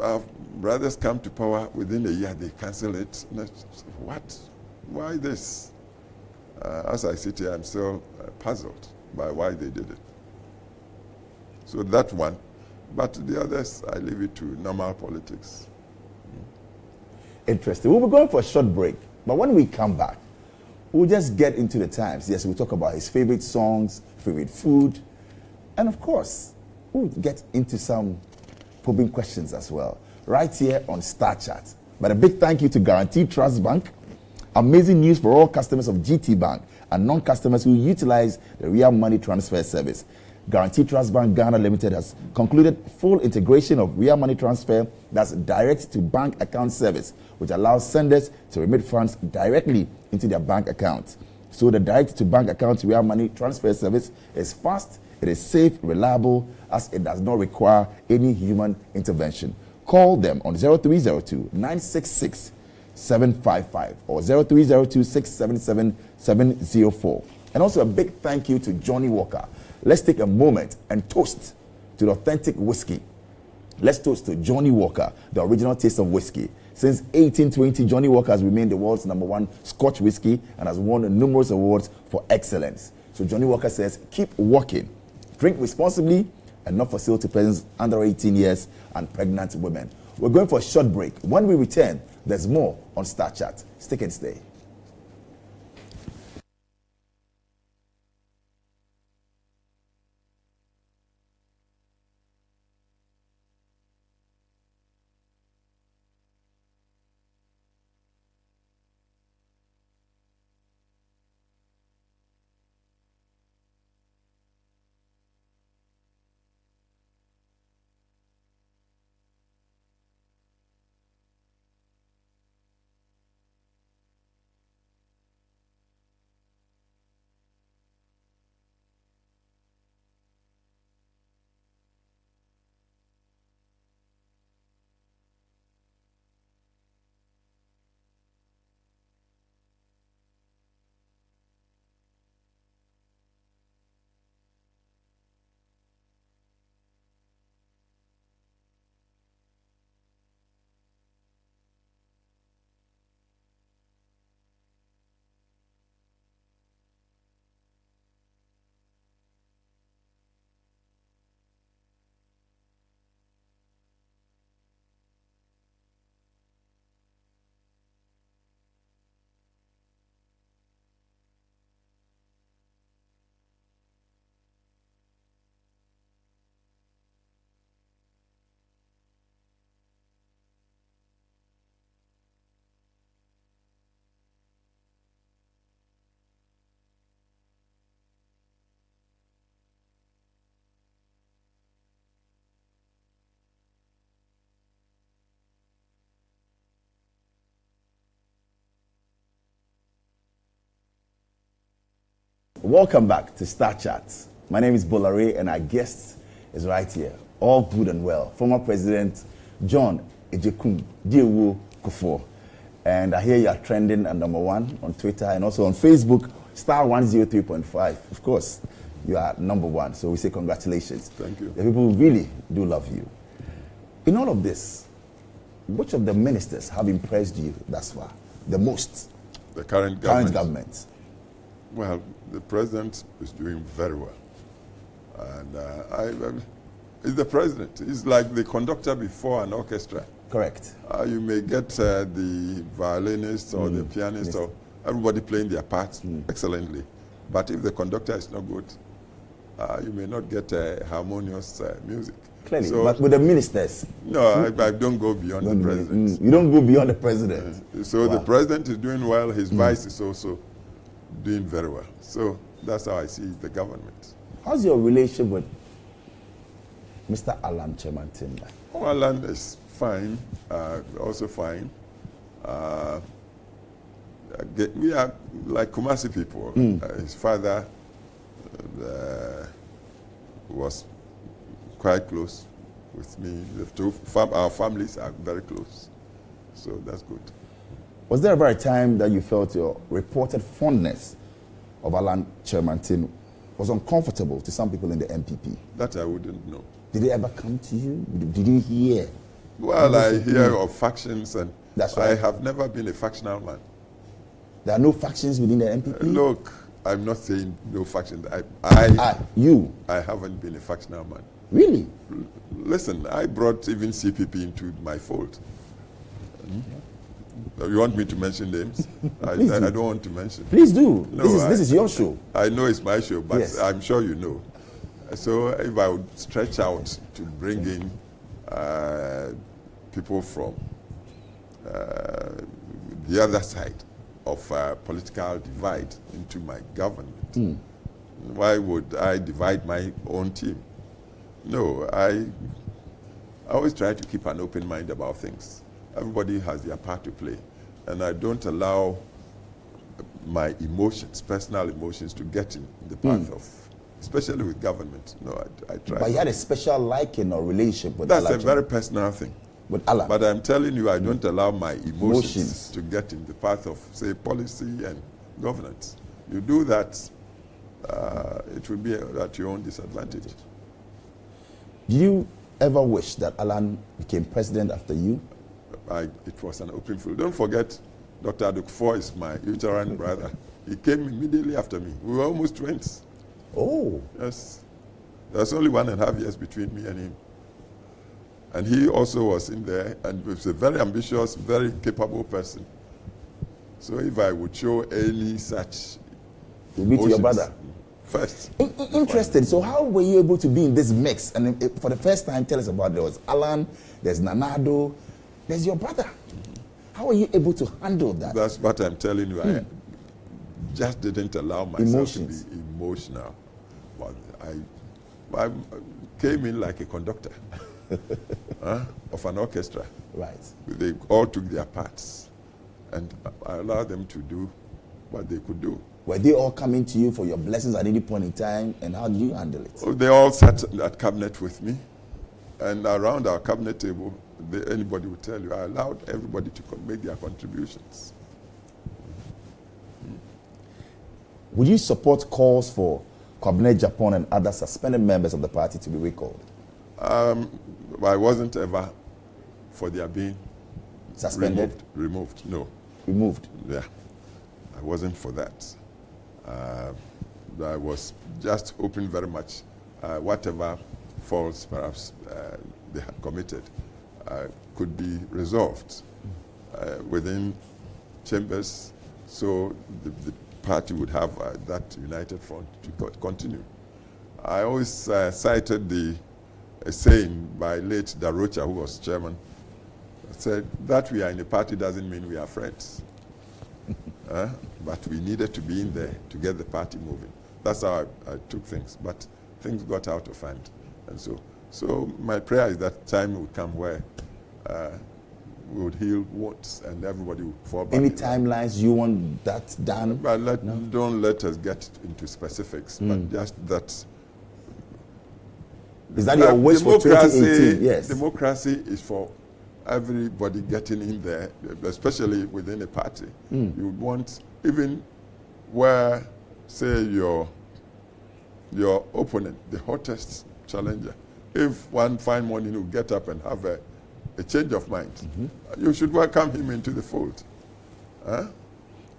[SPEAKER 2] our brothers come to power. Within a year, they cancel it. And I said, what? Why this? As I sit here, I'm still puzzled by why they did it. So that one. But the others, I leave it to normal politics.
[SPEAKER 1] Interesting. We'll be going for a short break. But when we come back, we'll just get into the times. Yes, we'll talk about his favorite songs, favorite food, and of course, we'll get into some probing questions as well, right here on Starrchat. But a big thank you to Guaranteed Trust Bank. Amazing news for all customers of GT Bank and non-customers who utilize the real money transfer service. Guaranteed Trust Bank Ghana Limited has concluded full integration of real money transfer, that's direct to bank account service, which allows senders to remit funds directly into their bank account. So the direct to bank account real money transfer service is fast, it is safe, reliable, as it does not require any human intervention. Call them on 0302 966 755 or 0302 677 704. And also a big thank you to Johnny Walker. Let's take a moment and toast to the authentic whiskey. Let's toast to Johnny Walker, the original taste of whiskey. Since 1820, Johnny Walker has remained the world's #1 Scotch whiskey and has won numerous awards for excellence. So Johnny Walker says, keep walking, drink responsibly, and not for sale to persons under 18 years and pregnant women. We're going for a short break. When we return, there's more on Starrchat. Stick and stay. Welcome back to Starrchat. My name is Bola and our guest is right here. All good and well. Former President John Ejekun Diewu Kuffour. And I hear you are trending at #1 on Twitter and also on Facebook, star 103.5. Of course, you are #1. So we say congratulations.
[SPEAKER 2] Thank you.
[SPEAKER 1] The people really do love you. In all of this, which of the ministers have impressed you thus far the most?
[SPEAKER 2] The current government. Well, the president is doing very well. And he's the president. He's like the conductor before an orchestra.
[SPEAKER 1] Correct.
[SPEAKER 2] You may get the violinist or the pianist or everybody playing their parts excellently. But if the conductor is not good, you may not get harmonious music.
[SPEAKER 1] Clearly,
[SPEAKER 2] so,
[SPEAKER 1] but with the ministers?
[SPEAKER 2] No, I don't go beyond the president.
[SPEAKER 1] You don't go beyond the president?
[SPEAKER 2] So the president is doing well, his vice is also doing very well. So that's how I see the government.
[SPEAKER 1] How's your relationship with Mr. Alan Chemantin?
[SPEAKER 2] Oh, Alan is Fine, also fine. We are like Kumasi people. His father was quite close with me. Our families are very close, so that's good.
[SPEAKER 1] Was there ever a time that you felt your reported fondness of Alan Chairman was uncomfortable to some people in the MPP?
[SPEAKER 2] That I wouldn't know.
[SPEAKER 1] Did it ever come to you? Did you hear?
[SPEAKER 2] Well, I hear of factions, and
[SPEAKER 1] that's right.
[SPEAKER 2] I have never been a factional man.
[SPEAKER 1] There are no factions within the MPP?
[SPEAKER 2] Look, I'm not saying no factions.
[SPEAKER 1] You?
[SPEAKER 2] I haven't been a factional man.
[SPEAKER 1] Really?
[SPEAKER 2] Listen, I brought even CPP into my fold. You want me to mention names? I don't want to mention.
[SPEAKER 1] Please do.
[SPEAKER 2] No,
[SPEAKER 1] this is your show.
[SPEAKER 2] I know it's my show, but
[SPEAKER 1] yes.
[SPEAKER 2] I'm sure you know. So if I would stretch out to bring in people from the other side of political divide into my government, why would I divide my own team? No, I always try to keep an open mind about things. Everybody has their part to play, and I don't allow my emotions, personal emotions, to get in the path of, especially with government. No, I try.
[SPEAKER 1] But you had a special liking or relationship with
[SPEAKER 2] That's
[SPEAKER 1] Allah.
[SPEAKER 2] a very personal thing.
[SPEAKER 1] With Allah.
[SPEAKER 2] But I'm telling you, I don't allow my emotions to get in the path of, say, policy and governance. You do that, it will be at your own disadvantage.
[SPEAKER 1] Did you ever wish that Alan became president after you?
[SPEAKER 2] It was an open field. Don't forget, Dr. Kuffour is my uterine brother. He came immediately after me. We were almost twins.
[SPEAKER 1] Oh.
[SPEAKER 2] Yes. There's only 1.5 years between me and him. And he also was in there, and was a very ambitious, very capable person. So if I would show any such
[SPEAKER 1] you meet your brother
[SPEAKER 2] first.
[SPEAKER 1] Interested. So how were you able to be in this mix? And for the first time, tell us about, there was Alan, there's Nanado, there's your brother. How are you able to handle that?
[SPEAKER 2] That's what I'm telling you. I just didn't allow myself to be emotional. But I came in like a conductor of an orchestra.
[SPEAKER 1] Right.
[SPEAKER 2] They all took their parts, and I allowed them to do what they could do.
[SPEAKER 1] Were they all coming to you for your blessings at any point in time, and how did you handle it?
[SPEAKER 2] They all sat at cabinet with me, and around our cabinet table, anybody would tell you, I allowed everybody to make their contributions.
[SPEAKER 1] Would you support calls for Kwabena Japan and other suspended members of the party to be recalled?
[SPEAKER 2] I wasn't ever for their being
[SPEAKER 1] suspended?
[SPEAKER 2] Removed, no.
[SPEAKER 1] Removed?
[SPEAKER 2] Yeah, I wasn't for that. I was just hoping very much whatever faults perhaps they had committed could be resolved within chambers, so the party would have that united front to continue. I always cited a saying by late Starrchat, who was chairman, said that we are in a party doesn't mean we are friends. But we needed to be in there to get the party moving. That's how I took things. But things got out of hand. And so my prayer is that time would come where we would heal wounds and everybody would fall back.
[SPEAKER 1] Any timelines you want that done?
[SPEAKER 2] But don't let us get into specifics, but just that.
[SPEAKER 1] Is that your wish for 2018?
[SPEAKER 2] Yes. Democracy is for everybody getting in there, especially within a party. You would want, even where, say, your opponent, the hottest challenger, if one fine morning you get up and have a change of mind, you should welcome him into the fold.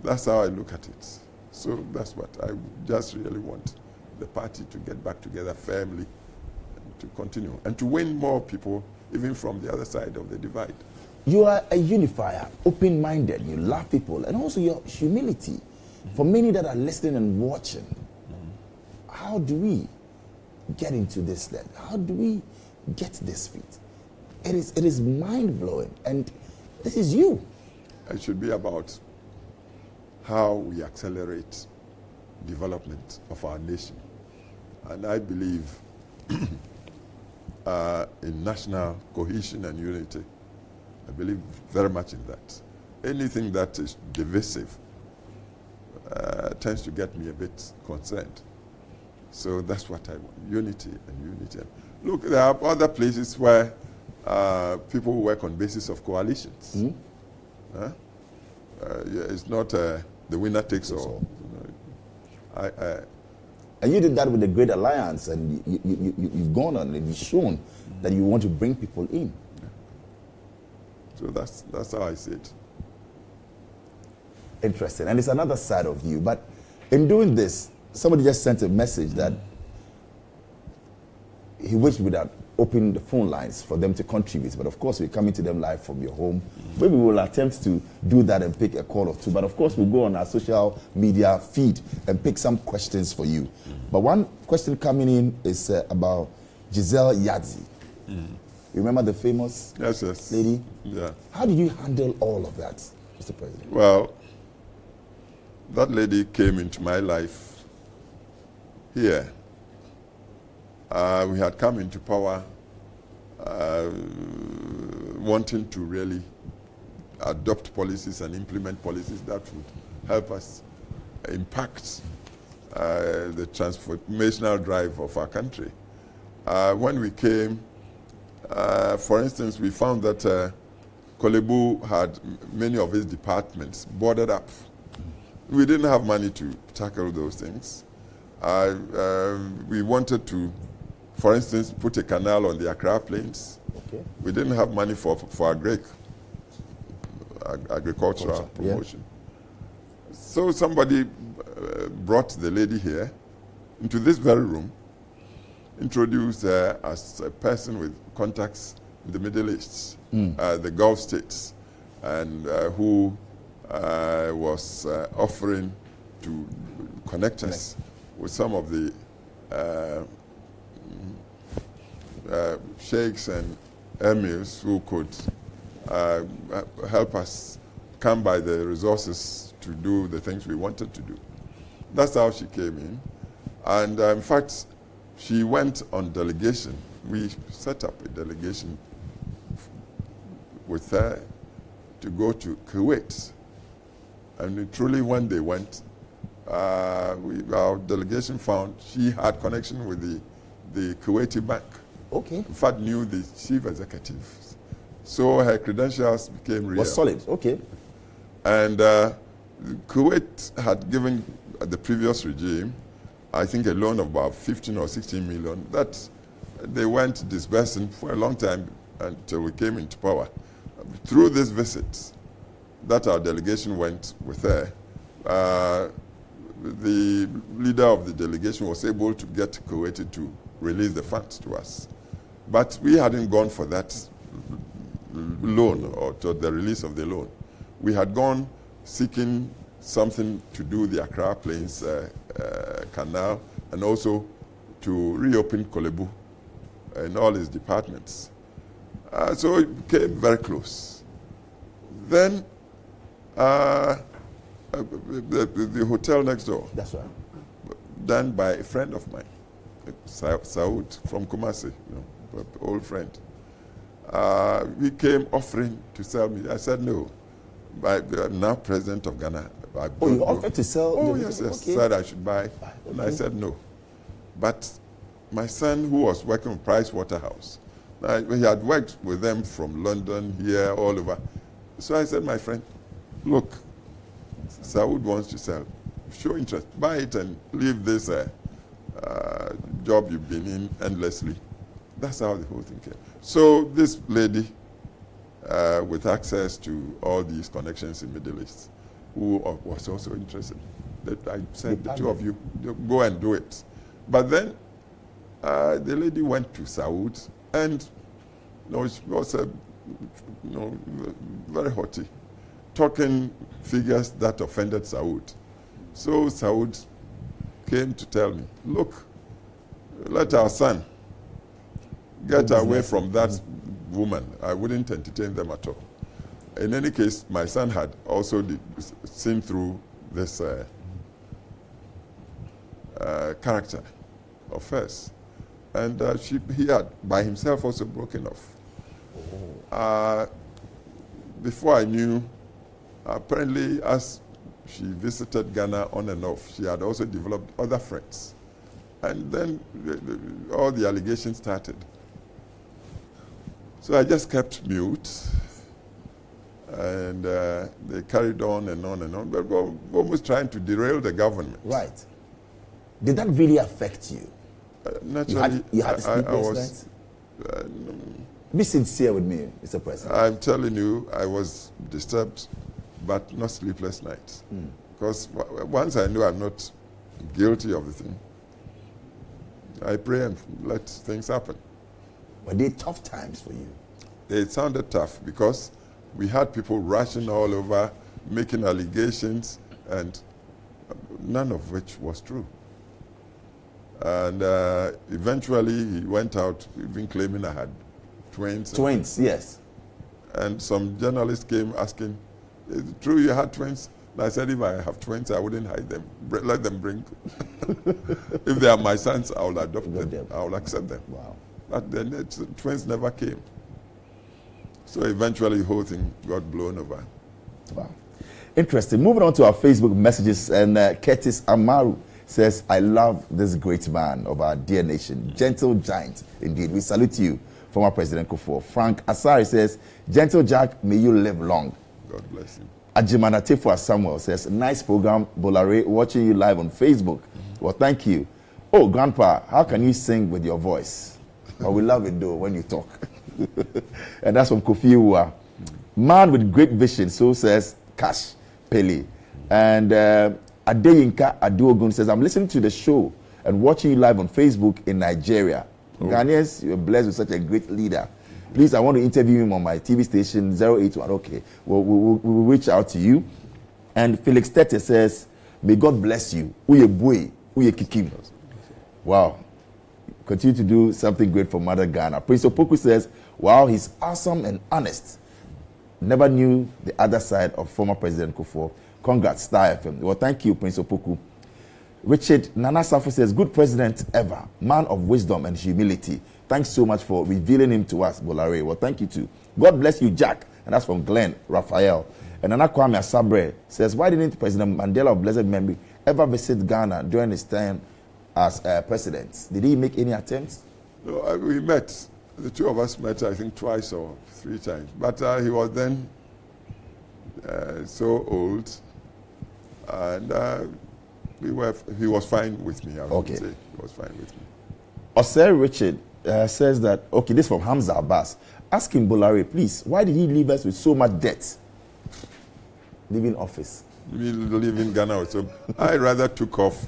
[SPEAKER 2] That's how I look at it. So that's what I just really want the party to get back together firmly and to continue and to win more people, even from the other side of the divide.
[SPEAKER 1] You are a unifier, open-minded, you love people, and also your humility. For many that are listening and watching, how do we get into this then? How do we get this feat? It is mind-blowing, and this is you.
[SPEAKER 2] It should be about how we accelerate development of our nation. And I believe in national cohesion and unity, I believe very much in that. Anything that is divisive tends to get me a bit concerned. So that's what I want, unity and unity. Look, there are other places where people work on basis of coalitions.
[SPEAKER 1] Mm-hmm.
[SPEAKER 2] It's not the winner takes all.
[SPEAKER 1] And you did that with the Great Alliance, and you've gone on and you've shown that you want to bring people in.
[SPEAKER 2] Yeah. So that's how I see it.
[SPEAKER 1] Interesting. And it's another side of you. But in doing this, somebody just sent a message that he wished we had opened the phone lines for them to contribute. But of course, we're coming to them live from your home. Maybe we'll attempt to do that and pick a call or two. But of course, we'll go on our social media feed and pick some questions for you. But one question coming in is about Giselle Yadzi. You remember the famous lady?
[SPEAKER 2] Yeah.
[SPEAKER 1] How did you handle all of that, Mr. President?
[SPEAKER 2] Well, that lady came into my life here. We had come into power wanting to really adopt policies and implement policies that would help us impact the transformational drive of our country. When we came, for instance, we found that Kolebu had many of his departments boarded up. We didn't have money to tackle those things. We wanted to, for instance, put a canal on the Accra Plains.
[SPEAKER 1] Okay.
[SPEAKER 2] We didn't have money for agricultural promotion. Yeah. So somebody brought the lady here into this very room, introduced her as a person with contacts in the Middle East, the Gulf states, and who was offering to connect us with some of the sheikhs and emirs who could help us come by the resources to do the things we wanted to do. That's how she came in. And in fact, she went on delegation. We set up a delegation with her to go to Kuwait. And truly, when they went, our delegation found she had connection with the Kuwaiti bank.
[SPEAKER 1] Okay.
[SPEAKER 2] In fact, knew the chief executive. So her credentials became real.
[SPEAKER 1] Was solid, okay.
[SPEAKER 2] And Kuwait had given the previous regime, I think, a loan of about 15 or 16 million that they went disbursing for a long time until we came into power. Through this visit that our delegation went with her, the leader of the delegation was able to get Kuwait to release the funds to us. But we hadn't gone for that loan or to the release of the loan. We had gone seeking something to do the Accra Plains Canal and also to reopen Kolebu in all its departments. So it became very close. Then the hotel next door,
[SPEAKER 1] that's right,
[SPEAKER 2] done by a friend of mine, Saud from Kumasi, old friend. He came offering to sell me. I said no. I'm now president of Ghana.
[SPEAKER 1] You offered to sell?
[SPEAKER 2] Oh, yes. Okay. Said I should buy. Okay. And I said no. But my son, who was working with Price Waterhouse, he had worked with them from London, here, all over. So I said, my friend, look, Saud wants to sell. Show interest. Buy it and leave this job you've been in endlessly. That's how the whole thing came. So this lady, with access to all these connections in the Middle East, who was also interested, that I said, the two of you, go and do it. But then the lady went to Saud, and she was very haughty, talking figures that offended Saud. So Saud came to tell me, look, let our son get away from that woman. I wouldn't entertain them at all. In any case, my son had also seen through this character of hers. And he had by himself also broken off. before I knew, apparently as she visited Ghana on and off, she had also developed other friends. And then all the allegations started. So I just kept mute. And they carried on and on and on, but were almost trying to derail the government.
[SPEAKER 1] Right. Did that really affect you?
[SPEAKER 2] Naturally,
[SPEAKER 1] you had sleepless nights? Be sincere with me, Mr. President.
[SPEAKER 2] I'm telling you, I was disturbed, but not sleepless nights. Because once I know I'm not guilty of the thing, I pray and let things happen.
[SPEAKER 1] Were they tough times for you?
[SPEAKER 2] They sounded tough because we had people rushing all over, making allegations, and none of which was true. And eventually he went out even claiming I had twins.
[SPEAKER 1] Twins, yes.
[SPEAKER 2] And some journalists came asking, is it true you had twins? And I said, if I have twins, I wouldn't hide them. Let them bring. If they are my sons, I will adopt them. I will accept them.
[SPEAKER 1] Wow.
[SPEAKER 2] But the twins never came. So eventually the whole thing got blown over.
[SPEAKER 1] Wow. Interesting. Moving on to our Facebook messages, and Curtis Amaru says, I love this great man of our dear nation. Gentle giant, indeed. We salute you, former President Kuffour. Frank Asari says, Gentle Jack, may you live long.
[SPEAKER 2] God bless him.
[SPEAKER 1] Ajimana Tefua Samuel says, nice program, Bola, watching you live on Facebook. Well, thank you. Oh, Grandpa, how can you sing with your voice? Well, we love it, though, when you talk. And that's from Kuffour. Man with great vision, so says Cash Pele. And Adeyinka Aduogun says, I'm listening to the show and watching you live on Facebook in Nigeria. Oh. Ghanaians, you're blessed with such a great leader. Please, I want to interview him on my TV station 081. Okay, we'll reach out to you. And Felix Tete says, may God bless you. Uye boy, uye kikim. Wow. Continue to do something great for Mother Ghana. Prince Opoku says, wow, he's awesome and honest. Never knew the other side of former President Kuffour. Congrats, Star FM. Well, thank you, Prince Opoku. Richard Nana Safo says, good president ever, man of wisdom and humility. Thanks so much for revealing him to us, Bolare. Well, thank you too. God bless you, Jack. And that's from Glenn Raphael. And Nana Kwame Asabre says, why didn't President Mandela of blessed memory ever visit Ghana during his time as president? Did he make any attempts?
[SPEAKER 2] No, we met. The two of us met, I think, twice or 3 times. But he was then so old, and he was fine with me, I would say. He was fine with me.
[SPEAKER 1] Osei Richard says that, okay, this is from Hamza Abbas. Ask him, Bolare, please, why did he leave us with so much debt? Leaving office.
[SPEAKER 2] We live in Ghana, so I rather took off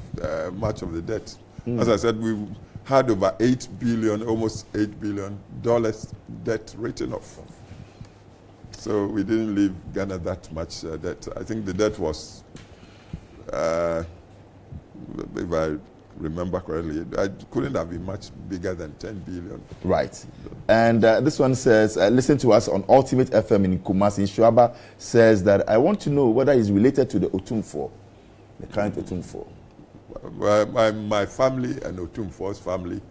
[SPEAKER 2] much of the debt. As I said, we had over $8 billion, almost $8 billion debt written off. So we didn't leave Ghana that much debt. I think the debt was, if I remember correctly, I couldn't have been much bigger than 10 billion.
[SPEAKER 1] Right. And this one says, listen to us on Ultimate FM in Kumasi. Shuaba says that, I want to know whether he's related to the Otumfuo, the current Otumfuo.
[SPEAKER 2] Well, my family and Otumfuo's family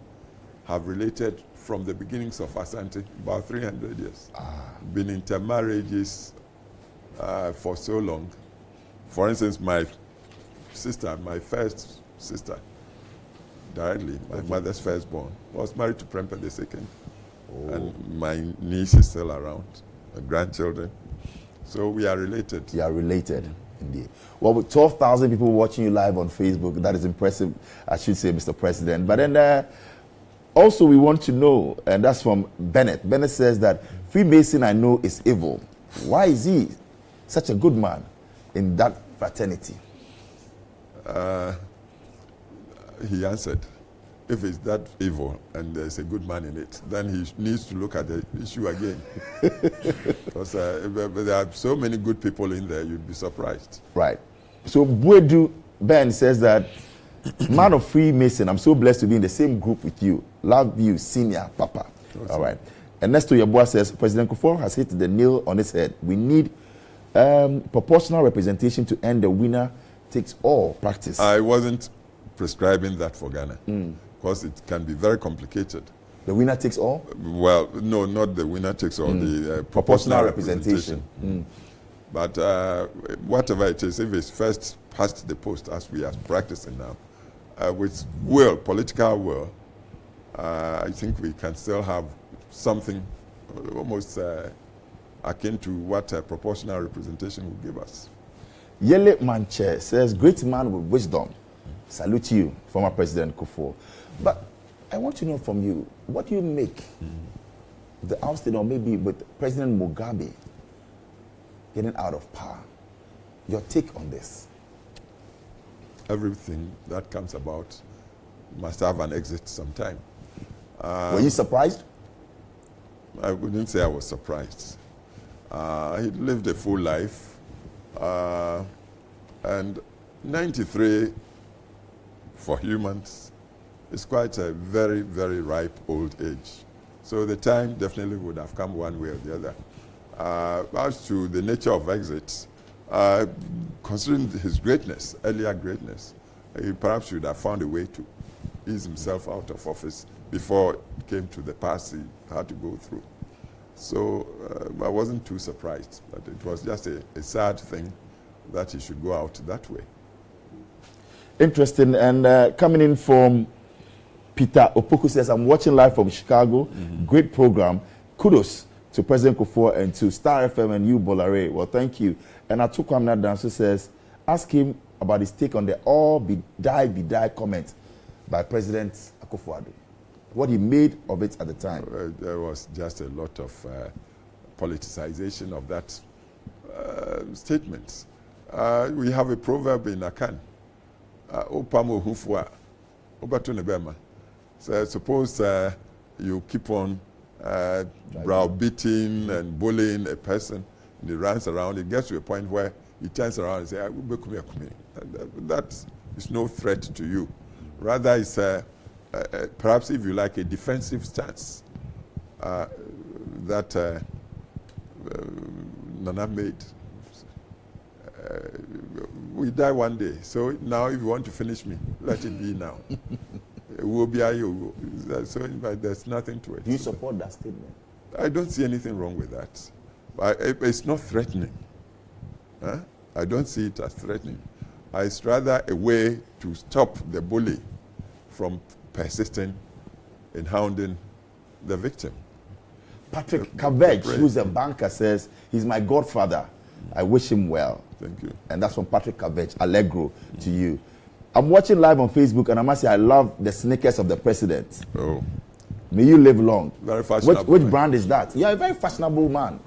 [SPEAKER 2] have related from the beginnings of Asante, about 300 years. Been intermarriages for so long. For instance, my sister, my first sister, directly, my mother's firstborn, was married to Prempe II. Oh. And my niece is still around, my grandchildren. So we are related.
[SPEAKER 1] You are related, indeed. Well, with 12,000 people watching you live on Facebook, that is impressive, I should say, Mr. President. But then also we want to know, and that's from Bennett. Bennett says that Freemason, I know, is evil. Why is he such a good man in that fraternity?
[SPEAKER 2] He answered, if it's that evil and there's a good man in it, then he needs to look at the issue again. Because there are so many good people in there, you'd be surprised.
[SPEAKER 1] Right. So Buedu Ben says that, man of Freemason, I'm so blessed to be in the same group with you. Love you, senior papa. Awesome. All right. Ernesto Yabua says, President Kuffour has hit the nail on his head. We need proportional representation to end the winner takes all practice.
[SPEAKER 2] I wasn't prescribing that for Ghana because it can be very complicated.
[SPEAKER 1] The winner takes all?
[SPEAKER 2] Well, no, not the winner takes all, the
[SPEAKER 1] Proportional representation.
[SPEAKER 2] But whatever it is, if it's first past the post, as we are practicing now, with will, political will, I think we can still have something almost akin to what proportional representation will give us.
[SPEAKER 1] Yele Manche says, great man with wisdom. Salute you, former President Kuffour. But I want to know from you, what do you make the ousting, or maybe with President Mugabe getting out of power? Your take on this?
[SPEAKER 2] Everything that comes about must have an exit sometime.
[SPEAKER 1] Were you surprised?
[SPEAKER 2] I wouldn't say I was surprised. He lived a full life, and 93 for humans is quite a very, very ripe old age. So the time definitely would have come one way or the other. As to the nature of exits, considering his greatness, earlier greatness, he perhaps should have found a way to ease himself out of office before it came to the pass he had to go through. So I wasn't too surprised, but it was just a sad thing that he should go out that way.
[SPEAKER 1] Interesting. And coming in from Peter Opoku says, I'm watching live from Chicago. Great program. Kudos to President Kuffour and to Star FM and you, Bola. Well, thank you. And Atukwam Nadanso says, ask him about his take on the all be die comment by President Akufo-Addo. What he made of it at the time.
[SPEAKER 2] There was just a lot of politicization of that statement. We have a proverb in Akan. Opamo hufwa, obatunebema. So suppose you keep on browbeating and bullying a person, and he runs around, it gets to a point where he turns around and says, that is no threat to you. Rather, it's perhaps, if you like, a defensive stance that Nana made. We die one day, so now if you want to finish me, let it be now. So there's nothing to it.
[SPEAKER 1] Do you support that statement?
[SPEAKER 2] I don't see anything wrong with that. It's not threatening. Huh? I don't see it as threatening. It's rather a way to stop the bully from persisting in hounding the victim.
[SPEAKER 1] Patrick Cabbage, who's a banker, says, he's my godfather. I wish him well.
[SPEAKER 2] Thank you.
[SPEAKER 1] And that's from Patrick Cabbage, Allegro, to you. I'm watching live on Facebook, and I must say I love the sneakers of the president.
[SPEAKER 2] Oh.
[SPEAKER 1] May you live long.
[SPEAKER 2] Very fashionable.
[SPEAKER 1] Which brand is that? You're a very fashionable man.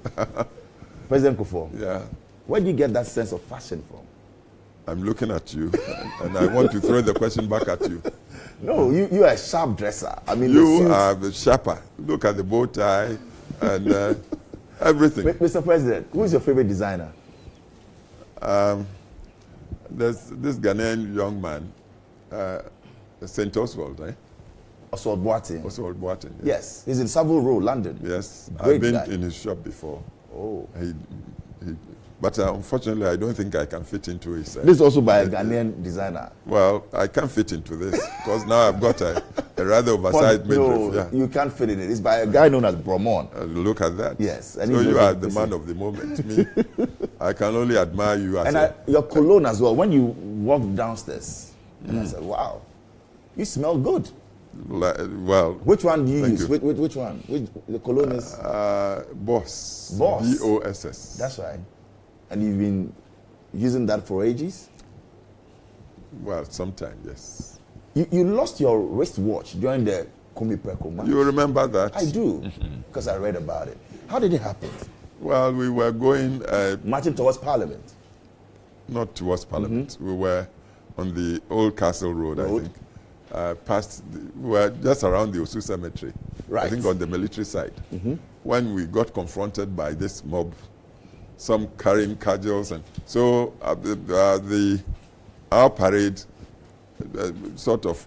[SPEAKER 1] President Kuffour.
[SPEAKER 2] Yeah.
[SPEAKER 1] Where do you get that sense of fashion from?
[SPEAKER 2] I'm looking at you, and I want to throw the question back at you.
[SPEAKER 1] No, you are a sharp dresser. I mean,
[SPEAKER 2] you are the sharper. Look at the bow tie and everything.
[SPEAKER 1] Mr. President, who is your favorite designer?
[SPEAKER 2] There's this Ghanaian young man, St. Oswald, eh?
[SPEAKER 1] Oswald Boateng.
[SPEAKER 2] Oswald Boateng.
[SPEAKER 1] Yes, he's in Savile Row, London.
[SPEAKER 2] Yes,
[SPEAKER 1] Great
[SPEAKER 2] I've been
[SPEAKER 1] guy.
[SPEAKER 2] in his shop before.
[SPEAKER 1] Oh.
[SPEAKER 2] But unfortunately, I don't think I can fit into his...
[SPEAKER 1] This is also by a Ghanaian designer.
[SPEAKER 2] Well, I can't fit into this because now I've got a rather oversized midriff. Yeah.
[SPEAKER 1] You can't fit in it. It's by a guy known as Bromon.
[SPEAKER 2] Look at that.
[SPEAKER 1] Yes.
[SPEAKER 2] And so you are the man of the moment. Me, I can only admire you as
[SPEAKER 1] your cologne as well. When you walk downstairs, and I said, wow, you smell good.
[SPEAKER 2] Well,
[SPEAKER 1] which one do you use? Which one? The cologne is?
[SPEAKER 2] Boss.
[SPEAKER 1] Boss.
[SPEAKER 2] B-O-S-S.
[SPEAKER 1] That's right. And you've been using that for ages?
[SPEAKER 2] Well, sometimes, yes.
[SPEAKER 1] You lost your wristwatch during the Kumi Preko match.
[SPEAKER 2] You remember that?
[SPEAKER 1] I do, because I read about it. How did it happen?
[SPEAKER 2] Well, we were going...
[SPEAKER 1] marching towards Parliament?
[SPEAKER 2] Not towards Parliament. We were on the Old Castle Road, I think. We were just around the Osu Cemetery.
[SPEAKER 1] Right.
[SPEAKER 2] I think on the military side. When we got confronted by this mob, some carrying cudgels, and so our parade sort of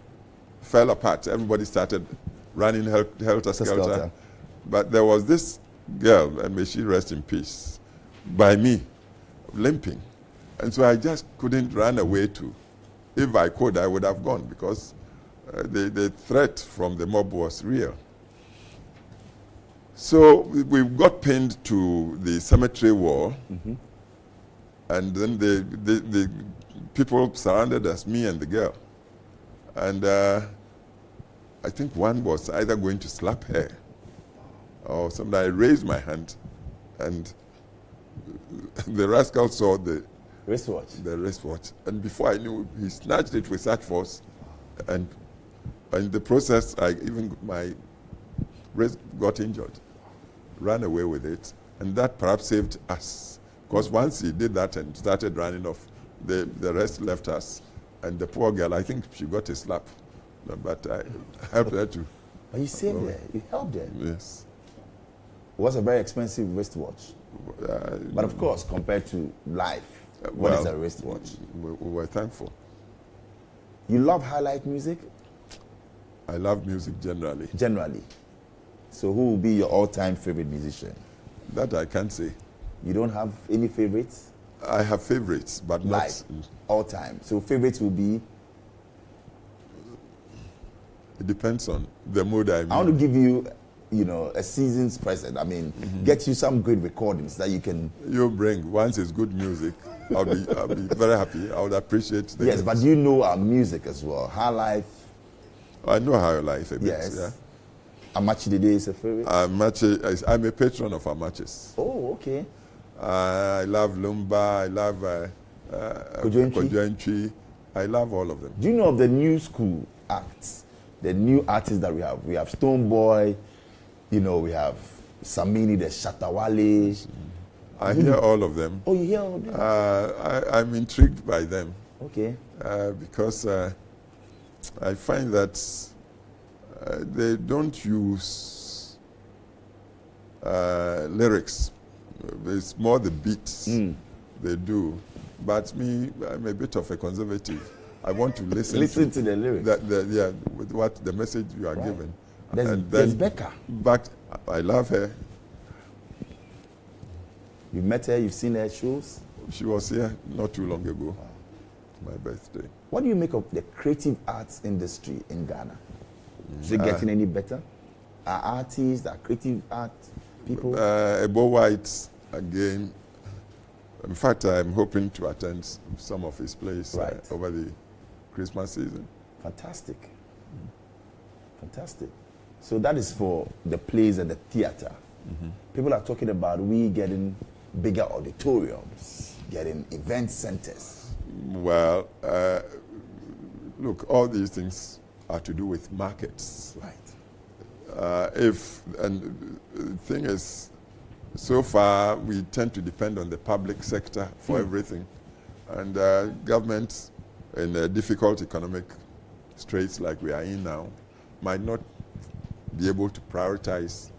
[SPEAKER 2] fell apart. Everybody started running helter-skelter. But there was this girl, and may she rest in peace, by me, limping. And so I just couldn't run away to. If I could, I would have gone, because the threat from the mob was real. So we got pinned to the cemetery wall, and then the people surrounded us, me and the girl. And I think one was either going to slap her or something. I raised my hand, and the rascal saw the
[SPEAKER 1] wristwatch.
[SPEAKER 2] And before I knew, he snatched it with such force, and in the process, my wrist got injured. Ran away with it, and that perhaps saved us. Because once he did that and started running off, the rest left us. And the poor girl, I think she got a slap. But I helped her to.
[SPEAKER 1] But you saved her. You helped her.
[SPEAKER 2] Yes.
[SPEAKER 1] It was a very expensive wristwatch. But of course, compared to life, what is a wristwatch?
[SPEAKER 2] We were thankful.
[SPEAKER 1] You love highlight music?
[SPEAKER 2] I love music generally.
[SPEAKER 1] Generally. So who will be your all-time favorite musician?
[SPEAKER 2] That I can't say.
[SPEAKER 1] You don't have any favorites?
[SPEAKER 2] I have favorites, but not
[SPEAKER 1] all-time. So favorites will be?
[SPEAKER 2] It depends on the mood I'm in.
[SPEAKER 1] I want to give you, a season's present. I mean, get you some good recordings that you can.
[SPEAKER 2] You bring. Once it's good music, I'll be very happy. I would appreciate the
[SPEAKER 1] Yes, but you know our music as well. High Life.
[SPEAKER 2] I know High Life a bit.
[SPEAKER 1] Yes.
[SPEAKER 2] Yeah.
[SPEAKER 1] Amachi Dede is a favorite?
[SPEAKER 2] I'm a patron of Amachis.
[SPEAKER 1] Oh, okay.
[SPEAKER 2] I love Lumba. I love Kojoentry. I love all of them.
[SPEAKER 1] Do you know of the new school acts? The new artists that we have? We have Stoneboy, we have Samini, the Shatawale.
[SPEAKER 2] I hear all of them.
[SPEAKER 1] Oh, you hear all of them?
[SPEAKER 2] I'm intrigued by them.
[SPEAKER 1] Okay.
[SPEAKER 2] Because I find that they don't use lyrics. It's more the beats they do. But me, I'm a bit of a conservative. I want to listen
[SPEAKER 1] to the lyrics.
[SPEAKER 2] With what the message you are given.
[SPEAKER 1] There's Becca.
[SPEAKER 2] But I love her.
[SPEAKER 1] You've met her, you've seen her shows?
[SPEAKER 2] She was here not too long ago. My birthday.
[SPEAKER 1] What do you make of the creative arts industry in Ghana? Is it getting any better? Are artists, are creative art people?
[SPEAKER 2] Ebo White, again. In fact, I'm hoping to attend some of his plays over the Christmas season.
[SPEAKER 1] Fantastic. Fantastic. So that is for the plays and the theater. People are talking about we getting bigger auditoriums, getting event centers.
[SPEAKER 2] Well, look, all these things are to do with markets.
[SPEAKER 1] Right.
[SPEAKER 2] And the thing is, so far we tend to depend on the public sector for everything. And governments in difficult economic straits like we are in now might not be able to prioritize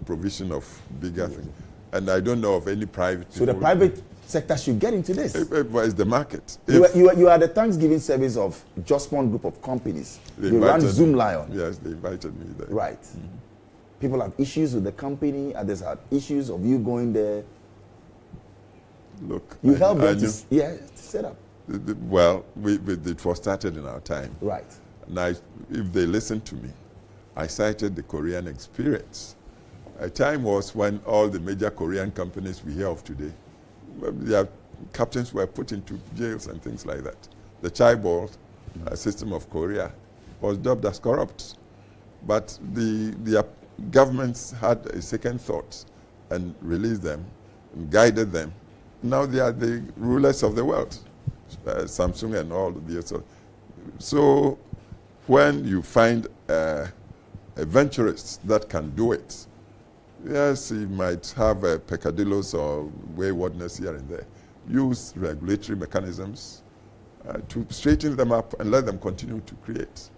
[SPEAKER 2] provision of bigger things. And I don't know of any private.
[SPEAKER 1] So the private sector should get into this.
[SPEAKER 2] It's the market.
[SPEAKER 1] You are the Thanksgiving service of just one group of companies. You run Zoom Lion.
[SPEAKER 2] Yes, they invited me there.
[SPEAKER 1] Right. People have issues with the company, others have issues of you going there.
[SPEAKER 2] Look,
[SPEAKER 1] you help them to set up.
[SPEAKER 2] Well, it was started in our time.
[SPEAKER 1] Right.
[SPEAKER 2] And if they listen to me, I cited the Korean experience. A time was when all the major Korean companies we hear of today, their captains were put into jails and things like that. The chaebol system of Korea was dubbed as corrupt. But the governments had a second thought and released them and guided them. Now they are the rulers of the world, Samsung and all of the others. So when you find adventurers that can do it, yes, he might have peccadillos or waywardness here and there. Use regulatory mechanisms to straighten them up and let them continue to create.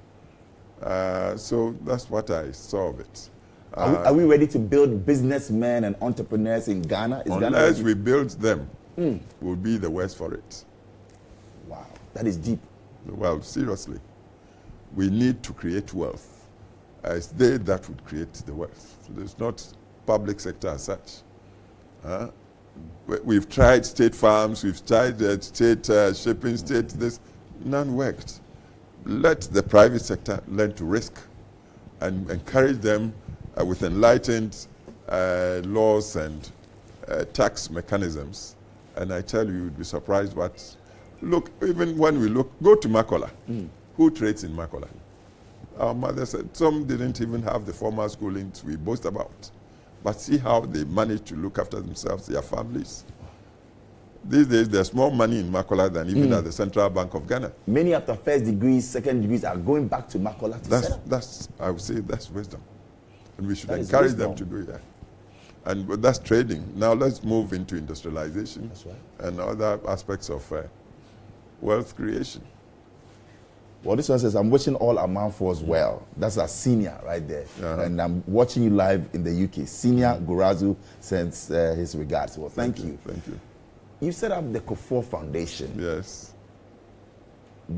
[SPEAKER 2] So that's what I saw of it.
[SPEAKER 1] Are we ready to build businessmen and entrepreneurs in Ghana?
[SPEAKER 2] Unless we build them, we'll be the worse for it.
[SPEAKER 1] Wow, that is deep.
[SPEAKER 2] Well, seriously, we need to create wealth. It's they that would create the wealth. So there's not public sector as such. We've tried state farms, we've tried state shipping, state this. None worked. Let the private sector learn to risk and encourage them with enlightened laws and tax mechanisms. And I tell you, you'd be surprised. But look, even when we go to Makola. Who trades in Makola? Our mother said some didn't even have the formal schoolings we boast about. But see how they manage to look after themselves, their families. These days, there's more money in Makola than even at the Central Bank of Ghana.
[SPEAKER 1] Many after first degrees, second degrees are going back to Makola to set up.
[SPEAKER 2] I would say that's wisdom. And we should encourage them to do that. And that's trading. Now let's move into industrialization and other aspects of wealth creation.
[SPEAKER 1] Well, this one says, I'm wishing all Amanfos well. That's a senior right there. And I'm watching you live in the UK. Senior Gurazu sends his regards. Well, thank you.
[SPEAKER 2] Thank you.
[SPEAKER 1] You set up the Kuffour Foundation.
[SPEAKER 2] Yes.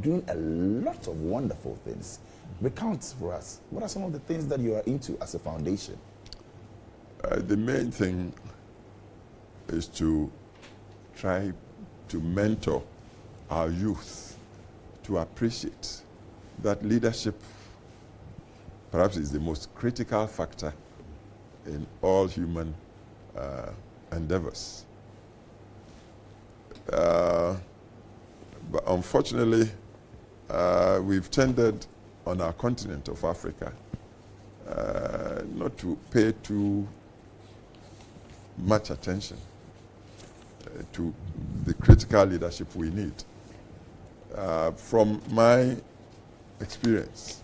[SPEAKER 1] Doing a lot of wonderful things. Recount for us, what are some of the things that you are into as a foundation?
[SPEAKER 2] The main thing is to try to mentor our youth to appreciate that leadership perhaps is the most critical factor in all human endeavors. But unfortunately, we've tended on our continent of Africa not to pay too much attention to the critical leadership we need. From my experience,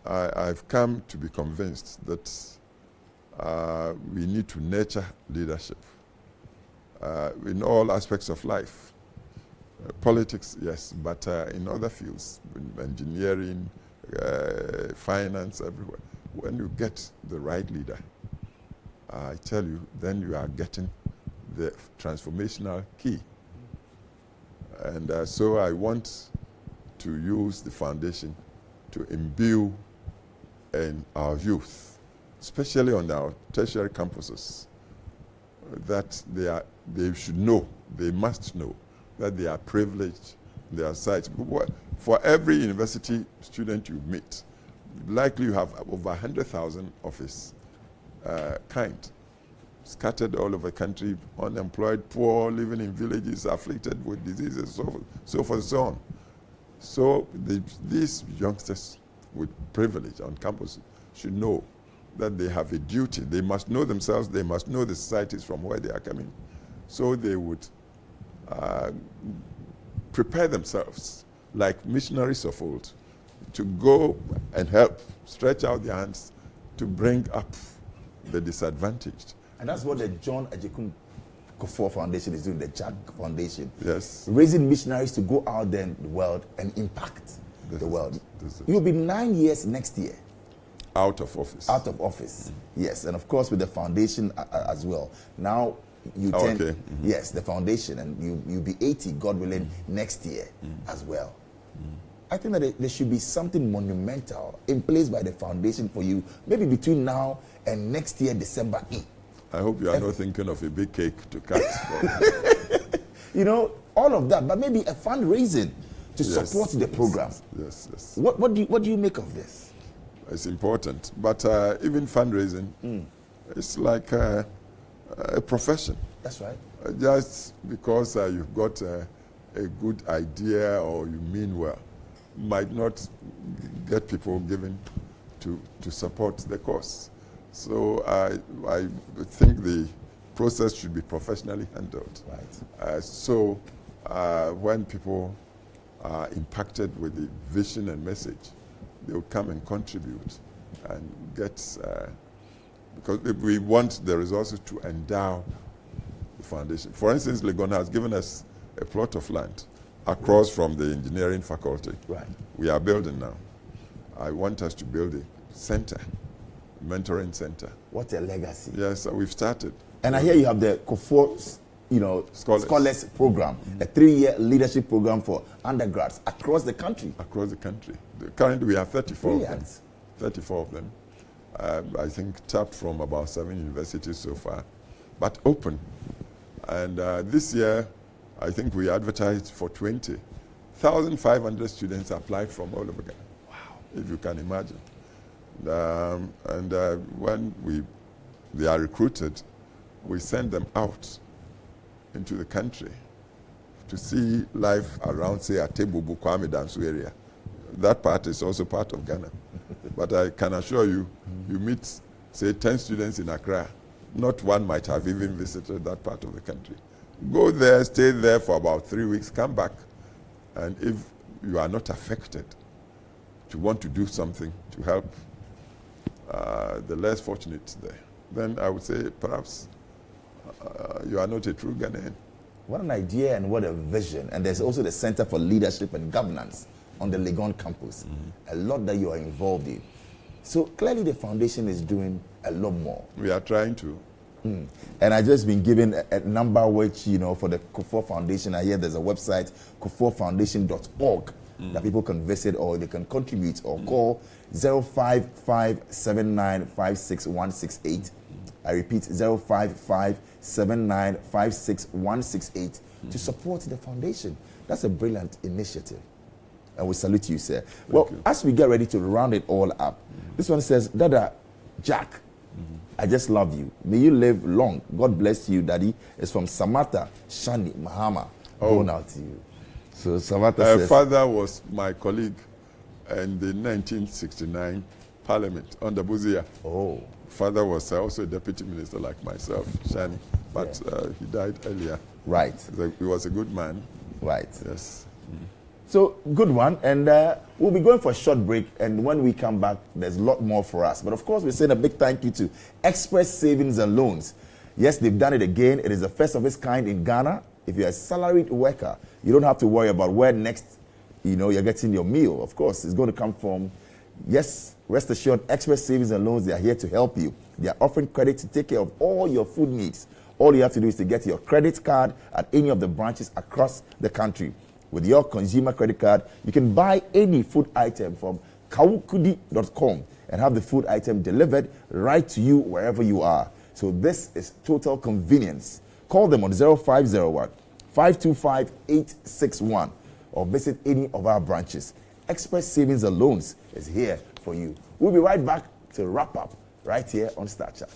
[SPEAKER 2] I've come to be convinced that we need to nurture leadership in all aspects of life. Politics, yes, but in other fields, engineering, finance, everywhere. When you get the right leader, I tell you, then you are getting the transformational key. And so I want to use the foundation to imbue in our youth, especially on our tertiary campuses, that they should know, they must know, that they are privileged in their sites. For every university student you meet, likely you have over 100,000 of his kind, scattered all over the country, unemployed, poor, living in villages, afflicted with diseases, so forth and so on. So these youngsters with privilege on campus should know that they have a duty. They must know themselves, they must know the societies from where they are coming. So they would prepare themselves like missionaries of old to go and help, stretch out their hands to bring up the disadvantaged.
[SPEAKER 1] And that's what the John Ajikun Kuffour Foundation is doing, the Jack Foundation.
[SPEAKER 2] Yes.
[SPEAKER 1] Raising missionaries to go out there in the world and impact the world. You'll be 9 years next year.
[SPEAKER 2] Out of office.
[SPEAKER 1] Out of office, yes. And of course with the foundation as well. Now you yes, the foundation, and you'll be 80, God willing, next year as well. I think that there should be something monumental in place by the foundation for you, maybe between now and next year, December 8th.
[SPEAKER 2] I hope you are not thinking of a big cake to cut.
[SPEAKER 1] You know, all of that, but maybe a fundraising to support the program.
[SPEAKER 2] Yes.
[SPEAKER 1] What do you make of this?
[SPEAKER 2] It's important, but even fundraising, it's like a profession.
[SPEAKER 1] That's right.
[SPEAKER 2] Just because you've got a good idea or you mean well, might not get people given to support the cause. So I think the process should be professionally handled.
[SPEAKER 1] Right.
[SPEAKER 2] So when people are impacted with the vision and message, they will come and contribute and get, because we want the resources to endow the foundation. For instance, Legon has given us a plot of land across from the engineering faculty.
[SPEAKER 1] Right.
[SPEAKER 2] We are building now. I want us to build a center, mentoring center.
[SPEAKER 1] What a legacy.
[SPEAKER 2] Yes, we've started.
[SPEAKER 1] And I hear you have the Kuffour, Scholars Program, a 3-year leadership program for undergrads across the country.
[SPEAKER 2] Across the country. Currently, we have 34
[SPEAKER 1] Brilliant.
[SPEAKER 2] of them. 34 of them. I think tapped from about 7 universities so far, but open. And this year, I think we advertised for 20. 1,500 students applied from all over Ghana. Wow. If you can imagine. And when we they are recruited, we send them out into the country to see life around, say, Atebubu, Kwame Danso area. That part is also part of Ghana. But I can assure you, you meet, say, 10 students in Accra, not one might have even visited that part of the country. Go there, stay there for about 3 weeks, come back, and if you are not affected, to want to do something to help the less fortunate there, then I would say perhaps you are not a true Ghanaian.
[SPEAKER 1] What an idea and what a vision. And there's also the Center for Leadership and Governance on the Legon campus. A lot that you are involved in. So clearly the foundation is doing a lot more.
[SPEAKER 2] We are trying to.
[SPEAKER 1] And I've just been given a number which, you know, for the Kuffour Foundation, I hear there's a website, kuffourfoundation.org, that people can visit or they can contribute or call 05579566168. I repeat, 05579566168 to support the foundation. That's a brilliant initiative. And we salute you, sir. Well, as we get ready to round it all up, this one says, Dada Jack, I just love you. May you live long. God bless you, Daddy. It's from Samantha Shani Mahama. Going out to you. So Samantha says,
[SPEAKER 2] father was my colleague in the 1969 Parliament under Buzia.
[SPEAKER 1] Oh.
[SPEAKER 2] Father was also a deputy minister like myself, Shani, but he died earlier.
[SPEAKER 1] Right.
[SPEAKER 2] He was a good man.
[SPEAKER 1] Right.
[SPEAKER 2] Yes.
[SPEAKER 1] So, good one. And we'll be going for a short break. And when we come back, there's a lot more for us. But of course, we're saying a big thank you to Express Savings and Loans. Yes, they've done it again. It is the first of its kind in Ghana. If you're a salaried worker, you don't have to worry about where next, you're getting your meal. Of course, it's going to come from, yes, rest assured, Express Savings and Loans, they are here to help you. They are offering credit to take care of all your food needs. All you have to do is to get your credit card at any of the branches across the country. With your consumer credit card, you can buy any food item from kawukudi.com and have the food item delivered right to you wherever you are. So this is total convenience. Call them on 0501 525 861 or visit any of our branches. Express Savings and Loans is here for you. We'll be right back to wrap up right here on Starrchat.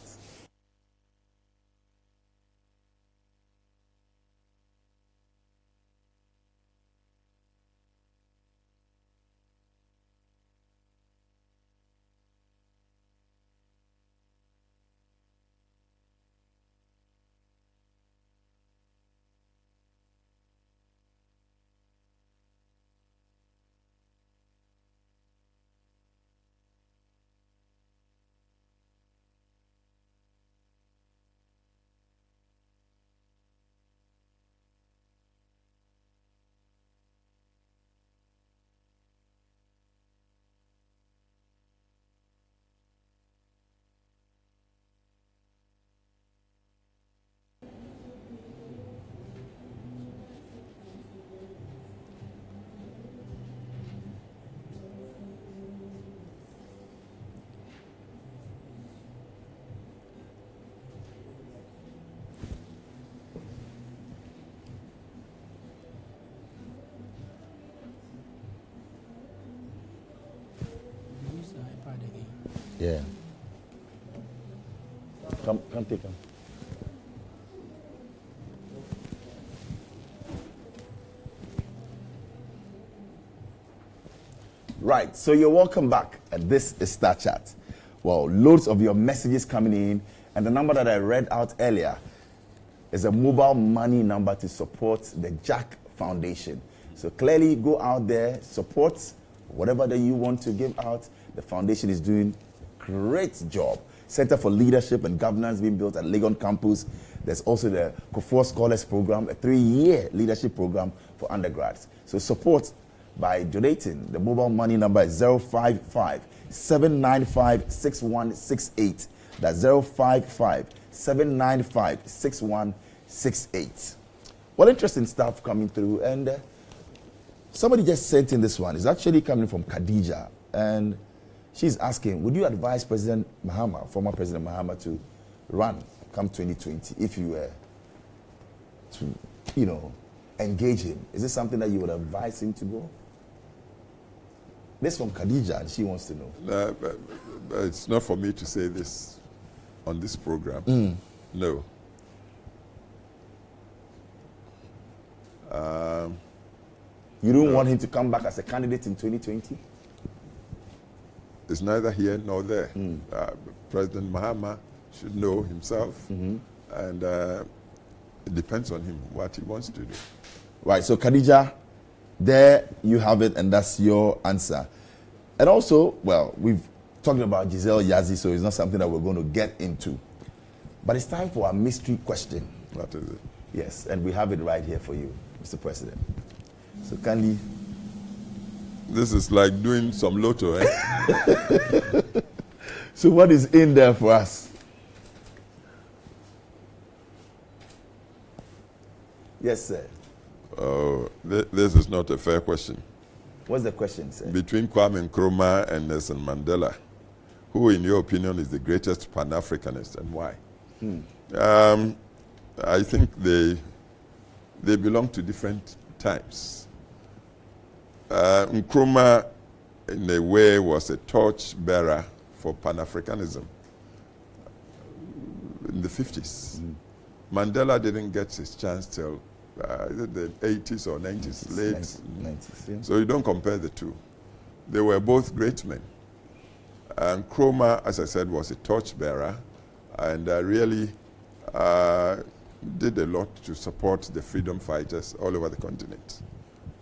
[SPEAKER 1] Yeah. Come take them. Right, so you're welcome back, and this is Starrchat. Well, loads of your messages coming in, and the number that I read out earlier is a mobile money number to support the Jack Foundation. So clearly, go out there, support whatever that you want to give out. The foundation is doing great job. Center for Leadership and Governance being built at Legon campus. There's also the Kuffour Scholars Program, a 3-year leadership program for undergrads. So support by donating. The mobile money number is 055-795-6168. That's 055-795-6168. Well, interesting stuff coming through. And somebody just sent in this one. It's actually coming from Khadija. And she's asking, would you advise President Mahama, former President Mahama, to run come 2020 if you were to, engage him? Is this something that you would advise him to go? This from Khadija, and she wants to know.
[SPEAKER 2] It's not for me to say this. on this program. No.
[SPEAKER 1] You don't want him to come back as a candidate in 2020?
[SPEAKER 2] It's neither here nor there. President Mahama should know himself, and it depends on him what he wants to do.
[SPEAKER 1] Right, so Khadija, there you have it, and that's your answer. And also, well, we've talked about Giselle Yazzie, so it's not something that we're going to get into. But it's time for our mystery question.
[SPEAKER 2] What is it?
[SPEAKER 1] Yes, and we have it right here for you, Mr. President. So kindly.
[SPEAKER 2] This is like doing some lotto, eh?
[SPEAKER 1] So what is in there for us? Yes, sir.
[SPEAKER 2] Oh, this is not a fair question.
[SPEAKER 1] What's the question, sir?
[SPEAKER 2] Between Kwame Nkrumah and Nelson Mandela, who, in your opinion, is the greatest Pan-Africanist and why? I think they belong to different times. Nkrumah, in a way, was a torch-bearer for Pan-Africanism in the 50s. Mandela didn't get his chance till the 80s or 90s, late
[SPEAKER 1] 90s, yeah.
[SPEAKER 2] So you don't compare the two. They were both great men. And Nkrumah, as I said, was a torchbearer and really did a lot to support the freedom fighters all over the continent.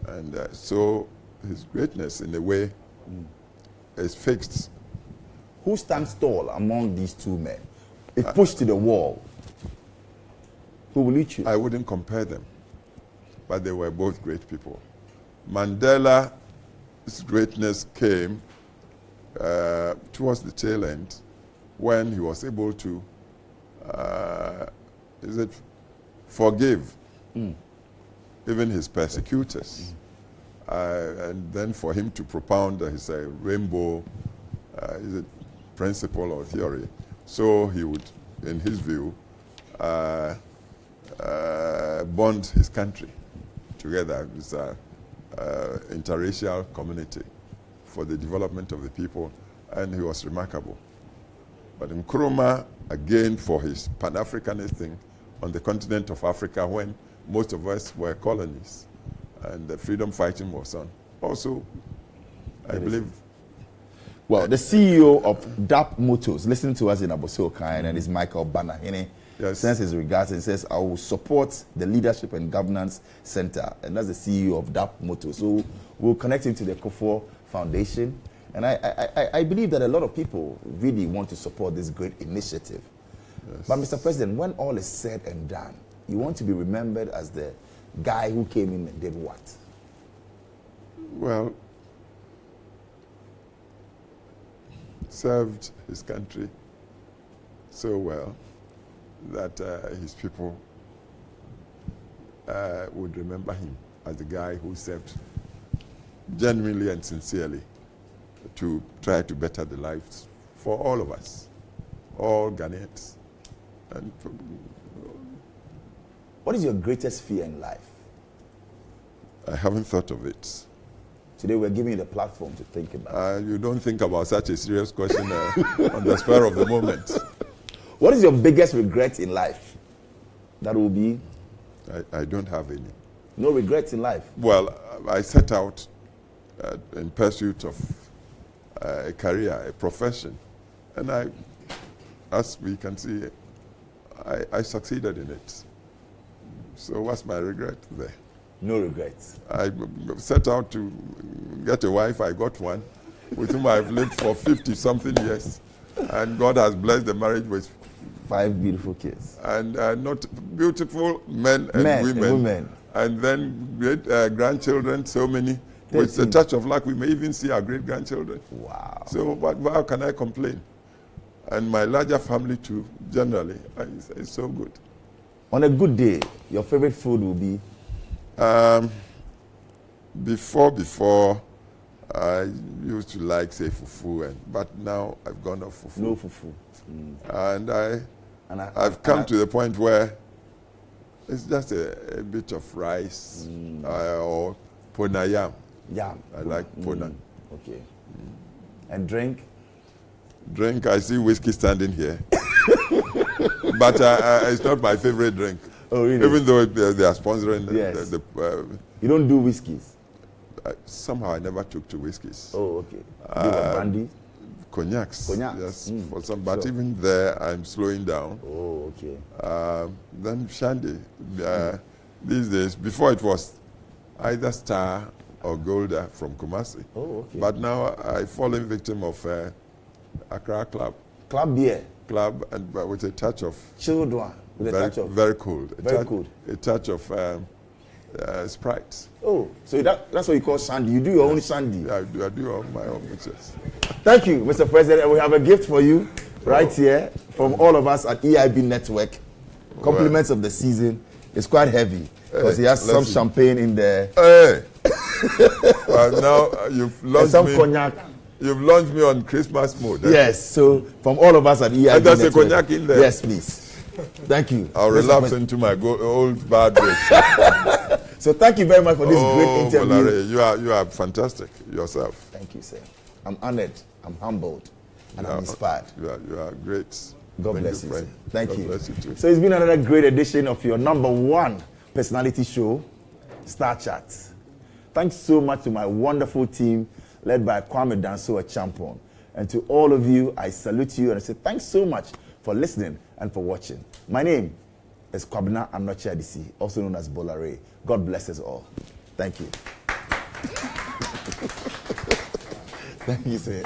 [SPEAKER 2] And so his greatness, in a way, is fixed.
[SPEAKER 1] Who stands tall among these two men? If pushed to the wall, who will you choose?
[SPEAKER 2] I wouldn't compare them, but they were both great people. Mandela's greatness came towards the tail end when he was able to forgive even his persecutors. And then for him to propound his rainbow principle or theory. So he would, in his view, bond his country together with interracial community for the development of the people, and he was remarkable. But Nkrumah, again, for his Pan-Africanist thing on the continent of Africa when most of us were colonies and the freedom fighting was on. Also, I believe...
[SPEAKER 1] Well, the CEO of DAP Motors, listening to us in Abosokan, and is Michael Banahene, sends his regards and says, I will support the Leadership and Governance Center. And that's the CEO of DAP Motors. So we'll connect him to the Kuffour Foundation. And I believe that a lot of people really want to support this great initiative. Yes. But Mr. President, when all is said and done, you want to be remembered as the guy who came in and did what?
[SPEAKER 2] Well, served his country so well that his people would remember him as the guy who served genuinely and sincerely to try to better the lives for all of us, all Ghanaians. And
[SPEAKER 1] what is your greatest fear in life?
[SPEAKER 2] I haven't thought of it.
[SPEAKER 1] Today we're giving you the platform to think about.
[SPEAKER 2] You don't think about such a serious question on the spur of the moment.
[SPEAKER 1] What is your biggest regret in life? That will be?
[SPEAKER 2] I don't have any.
[SPEAKER 1] No regrets in life?
[SPEAKER 2] Well, I set out in pursuit of a career, a profession. And as we can see, I succeeded in it. So what's my regret there?
[SPEAKER 1] No regrets.
[SPEAKER 2] I set out to get a wife. I got one with whom I've lived for 50-something years. And God has blessed the marriage with
[SPEAKER 1] 5 beautiful kids.
[SPEAKER 2] And not beautiful men and women. And then great grandchildren, so many. 13. With a touch of luck, we may even see our great-grandchildren.
[SPEAKER 1] Wow.
[SPEAKER 2] So how can I complain? And my larger family too, generally, it's so good.
[SPEAKER 1] On a good day, your favorite food will be?
[SPEAKER 2] Before, I used to like, say, fufu, but now I've gone off fufu.
[SPEAKER 1] No fufu.
[SPEAKER 2] And I've come to the point where it's just a bit of rice or pona yam.
[SPEAKER 1] Yam.
[SPEAKER 2] I like pona.
[SPEAKER 1] Okay. And drink?
[SPEAKER 2] Drink, I see whiskey standing here. but it's not my favorite drink.
[SPEAKER 1] Oh, really?
[SPEAKER 2] Even though they are sponsoring
[SPEAKER 1] Yes.
[SPEAKER 2] the
[SPEAKER 1] You don't do whiskeys?
[SPEAKER 2] somehow I never took to whiskeys.
[SPEAKER 1] Oh, okay. Do you have brandy?
[SPEAKER 2] Cognacs.
[SPEAKER 1] Cognacs.
[SPEAKER 2] Yes, for some. But
[SPEAKER 1] Sure.
[SPEAKER 2] even there, I'm slowing down.
[SPEAKER 1] Oh, okay.
[SPEAKER 2] Then Shandy. These days, before it was either Star or Golda from Kumasi.
[SPEAKER 1] Oh, okay.
[SPEAKER 2] But now I've fallen victim of Accra
[SPEAKER 1] Club beer.
[SPEAKER 2] Club, and with a touch of
[SPEAKER 1] Chilled one. With a
[SPEAKER 2] very,
[SPEAKER 1] touch of.
[SPEAKER 2] very cold.
[SPEAKER 1] Very cold.
[SPEAKER 2] A touch of Sprite.
[SPEAKER 1] Oh, so that's what you call shandy. You do your own shandy.
[SPEAKER 2] Yeah, I do on my own mixes.
[SPEAKER 1] Thank you, Mr. President. We have a gift for you right here from all of us at EIB Network. Compliments of the season. It's quite heavy because he has some champagne in there.
[SPEAKER 2] Hey! Now you've
[SPEAKER 1] And
[SPEAKER 2] launched
[SPEAKER 1] some
[SPEAKER 2] me.
[SPEAKER 1] cognac.
[SPEAKER 2] You've launched me on Christmas mode. Eh?
[SPEAKER 1] Yes, so from all of us at EIB
[SPEAKER 2] And there's a
[SPEAKER 1] Network.
[SPEAKER 2] cognac in there.
[SPEAKER 1] Yes, please. Thank you.
[SPEAKER 2] I'll
[SPEAKER 1] Mr.
[SPEAKER 2] relapse
[SPEAKER 1] President.
[SPEAKER 2] into my old bad ways.
[SPEAKER 1] So thank you very much for this great interview.
[SPEAKER 2] Bola, you are fantastic yourself.
[SPEAKER 1] Thank you, sir. I'm honored. I'm humbled. And I'm inspired.
[SPEAKER 2] You are great.
[SPEAKER 1] God
[SPEAKER 2] Thank
[SPEAKER 1] bless you.
[SPEAKER 2] friend.
[SPEAKER 1] Sir. Thank
[SPEAKER 2] God
[SPEAKER 1] you.
[SPEAKER 2] bless you too.
[SPEAKER 1] So it's been another great edition of your #1 personality show, Starrchat. Thanks so much to my wonderful team led by Kwame Danso, a champion. And to all of you, I salute you and I say thanks so much for listening and for watching. My name is Kwabena Anoche Adisi, also known as Bola. God bless us all. Thank you. Thank you, sir.